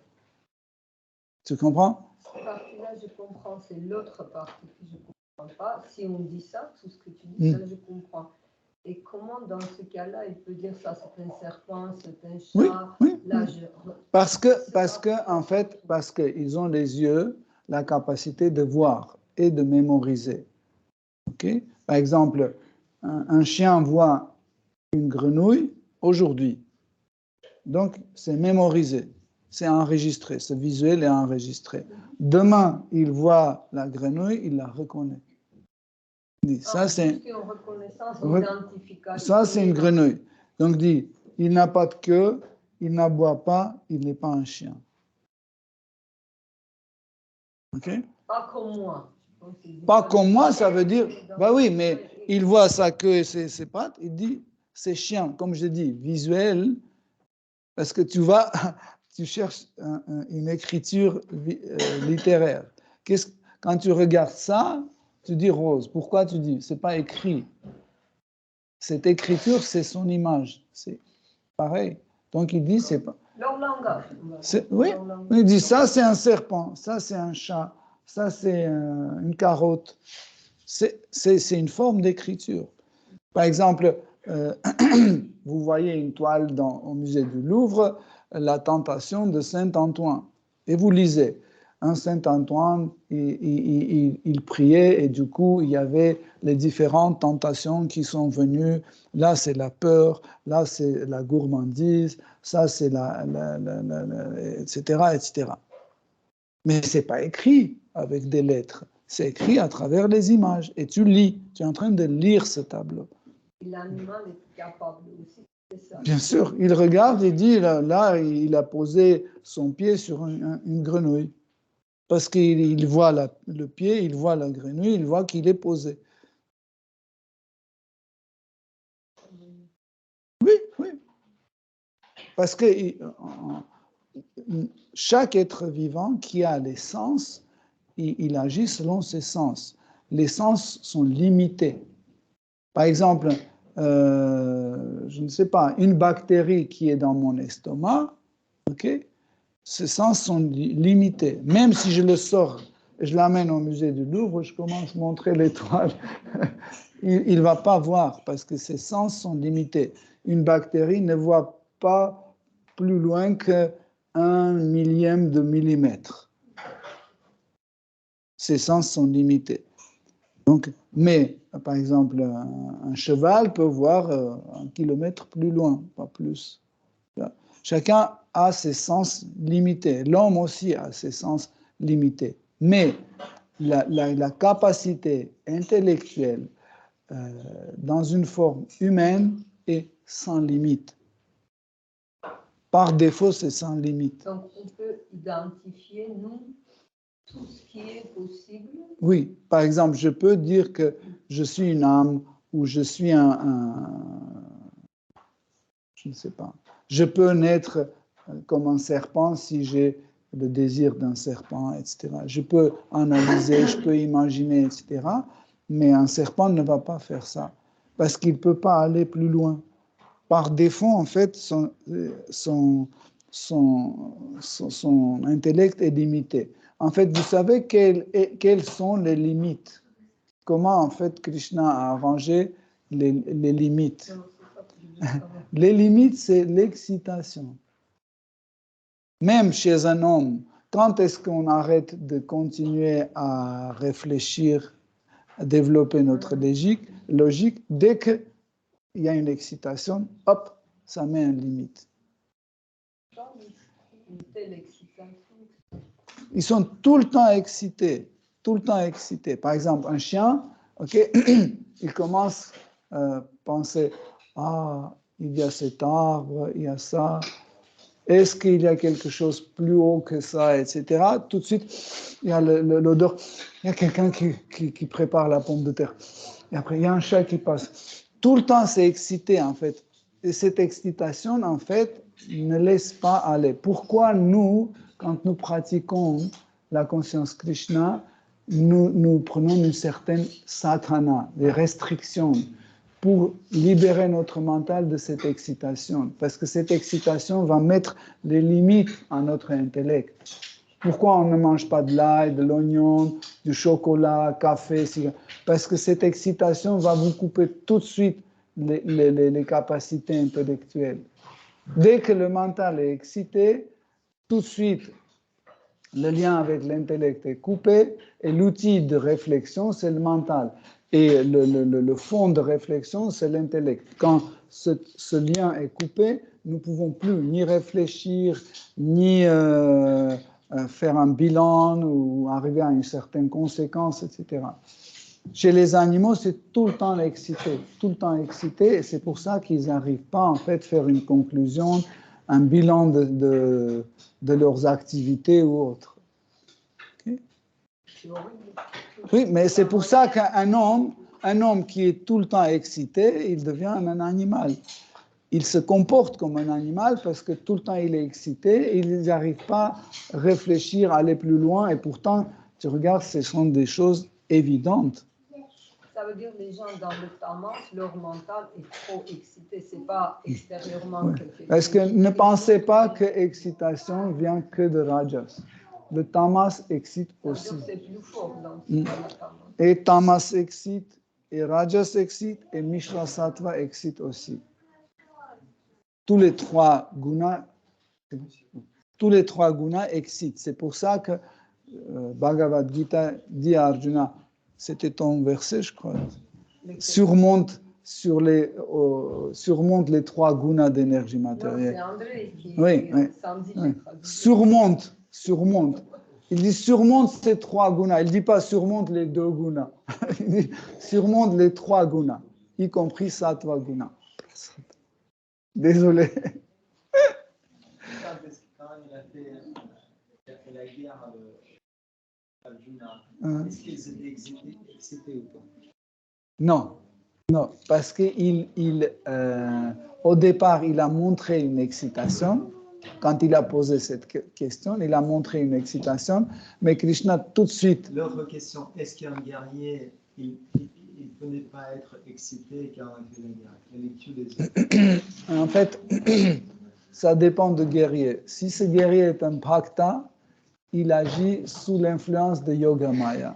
Tu comprends? Cette partie-là, je comprends. C'est l'autre partie que je ne comprends pas. Si on dit ça, tout ce que tu dis, ça, je comprends. Et comment serpent, dans ce cas-là, il peut dire ça c'est un serpent, c'est un Oui, chat. oui. Là, Parce qu'ils ont les yeux, la capacité de voir et de mémoriser. Okay? Par exemple, un chien voit une grenouille aujourd'hui. Donc, c'est mémorisé, c'est enregistré, ce visuel est enregistré. Demain, il voit la grenouille, il la reconnaît. Ça, c'est une grenouille. Donc, dit, il n'a pas de queue, il n'aboie pas, il n'est pas un chien. OK? Pas comme moi. Pas comme moi, ça veut dire, bah oui, mais il voit sa queue et ses pattes, il dit, c'est chien. Comme je dis, visuel, parce que tu cherches une écriture littéraire. Quand tu regardes ça, tu dis rose. Pourquoi tu dis? C'est pas écrit. Cette écriture, c'est son image. C'est pareil. Donc il dit, c'est pas. Leur langage. Oui, il dit ça, c'est un serpent, ça, c'est un chat, ça, c'est une carotte. C'est une forme d'écriture. Par exemple, vous voyez une toile au musée du Louvre, la tentation de Saint-Antoine, et vous lisez. Un Saint-Antoine, il priait et du coup, il y avait les différentes tentations qui sont venues. Là, c'est la peur, là, c'est la gourmandise, ça, c'est etc., etc. Mais ce n'est pas écrit avec des lettres, c'est écrit à travers les images. Et tu lis, tu es en train de lire ce tableau. L'animal est capable aussi, c'est ça. Bien sûr, il regarde et dit, là, il a posé son pied sur une grenouille. Parce qu'il voit le pied, il voit la grenouille, il voit qu'il est posé. Oui, oui. Parce que chaque être vivant qui a les sens, il agit selon ses sens. Les sens sont limités. Par exemple, je ne sais pas, une bactérie qui est dans mon estomac, ok, ses sens sont limités. Même si je le sors, je l'amène au musée du Louvre, je commence à montrer l'étoile, il ne va pas voir parce que ses sens sont limités. Une bactérie ne voit pas plus loin qu'1 millième de millimètre. Ses sens sont limités. Donc, mais, par exemple, un cheval peut voir 1 kilomètre plus loin, pas plus. Chacun a ses sens limités. L'homme aussi a ses sens limités. Mais la capacité intellectuelle dans une forme humaine est sans limite. Par défaut, c'est sans limite. Donc, on peut identifier, nous, tout ce qui est possible. Oui, par exemple, je peux dire que je suis une âme ou je suis je ne sais pas. Je peux naître comme un serpent si j'ai le désir d'un serpent, etc. Je peux analyser, je peux imaginer, etc. Mais un serpent ne va pas faire ça parce qu'il ne peut pas aller plus loin. Par défaut, en fait, son intellect est limité. En fait, vous savez quelles sont les limites? Comment, en fait, Krishna a arrangé les limites? Les limites, c'est l'excitation. Même chez un homme, quand est-ce qu'on arrête de continuer à réfléchir, à développer notre logique? Dès qu'il y a une excitation, hop, ça met une limite. Ils sont tout le temps excités, tout le temps excités. Par exemple, un chien, ok, il commence à penser, ah, il y a cet arbre, il y a ça. Est-ce qu'il y a quelque chose plus haut que ça, etc. Tout de suite, il y a l'odeur. Il y a quelqu'un qui prépare la pomme de terre. Et après, il y a un chat qui passe. Tout le temps, c'est excité, en fait. Et cette excitation, en fait, ne laisse pas aller. Pourquoi nous, quand nous pratiquons la conscience Krishna, nous prenons une certaine sadhana, des restrictions, pour libérer notre mental de cette excitation. Parce que cette excitation va mettre les limites à notre intellect. Pourquoi on ne mange pas de l'ail, de l'oignon, du chocolat, café, cigare? Parce que cette excitation va vous couper tout de suite les capacités intellectuelles. Dès que le mental est excité, tout de suite, le lien avec l'intellect est coupé et l'outil de réflexion, c'est le mental. Et le fond de réflexion, c'est l'intellect. Quand ce lien est coupé, nous ne pouvons plus ni réfléchir, ni faire un bilan ou arriver à une certaine conséquence, etc. Chez les animaux, c'est tout le temps excité, et c'est pour ça qu'ils n'arrivent pas en fait à faire une conclusion, un bilan de leurs activités ou autres. Okay? Oui, mais c'est pour ça qu'un homme qui est tout le temps excité, il devient un animal. Il se comporte comme un animal parce que tout le temps il est excité et il n'arrive pas à réfléchir, à aller plus loin, et pourtant, tu regardes, ce sont des choses évidentes. Ça veut dire que les gens dans le tamas, leur mental est trop excité, c'est pas extérieurement Oui. quelque chose. Parce que ne pensez pas que l'excitation vient que de rajas. Le tamas excite aussi. C'est plus fort dans le tamas. Et tamas excite, et rajas excite, et mishra sattva excite aussi. Tous les trois gunas excitent. C'est pour ça que Bhagavad Gita dit à Arjuna, c'était ton verset, je crois, surmonte les trois gunas d'énergie matérielle. C'est André qui Oui. Surmonte. Il dit surmonte ces trois gunas. Il ne dit pas surmonte les deux gunas. Il dit surmonte les trois gunas, y compris sattva guna. Désolé. Quand il a fait la guerre à Arjuna, est-ce qu'ils étaient excités ou pas? Non, parce qu'au départ, il a montré une excitation. Quand il a posé cette question, il a montré une excitation, mais Krishna tout de suite... L'autre question, est-ce qu'un guerrier, il ne peut pas être excité quand il fait la guerre? Il tue les autres. En fait, ça dépend du guerrier. Si ce guerrier est un bhakta, il agit sous l'influence de Yoga Maya.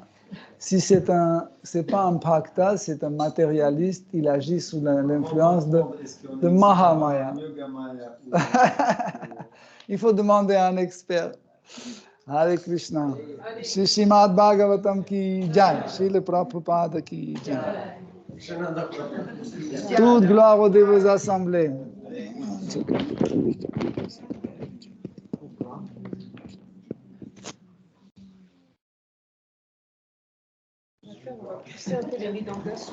Si c'est pas un bhakta, c'est un matérialiste, il agit sous l'influence de Mahamaya. Il faut demander à un expert. Hare Krishna. Shri Srimad Bhagavatam ki jai. Srila Prabhupada ki jai. Toute gloire aux dévots assemblés. C'est un peu les rides en place.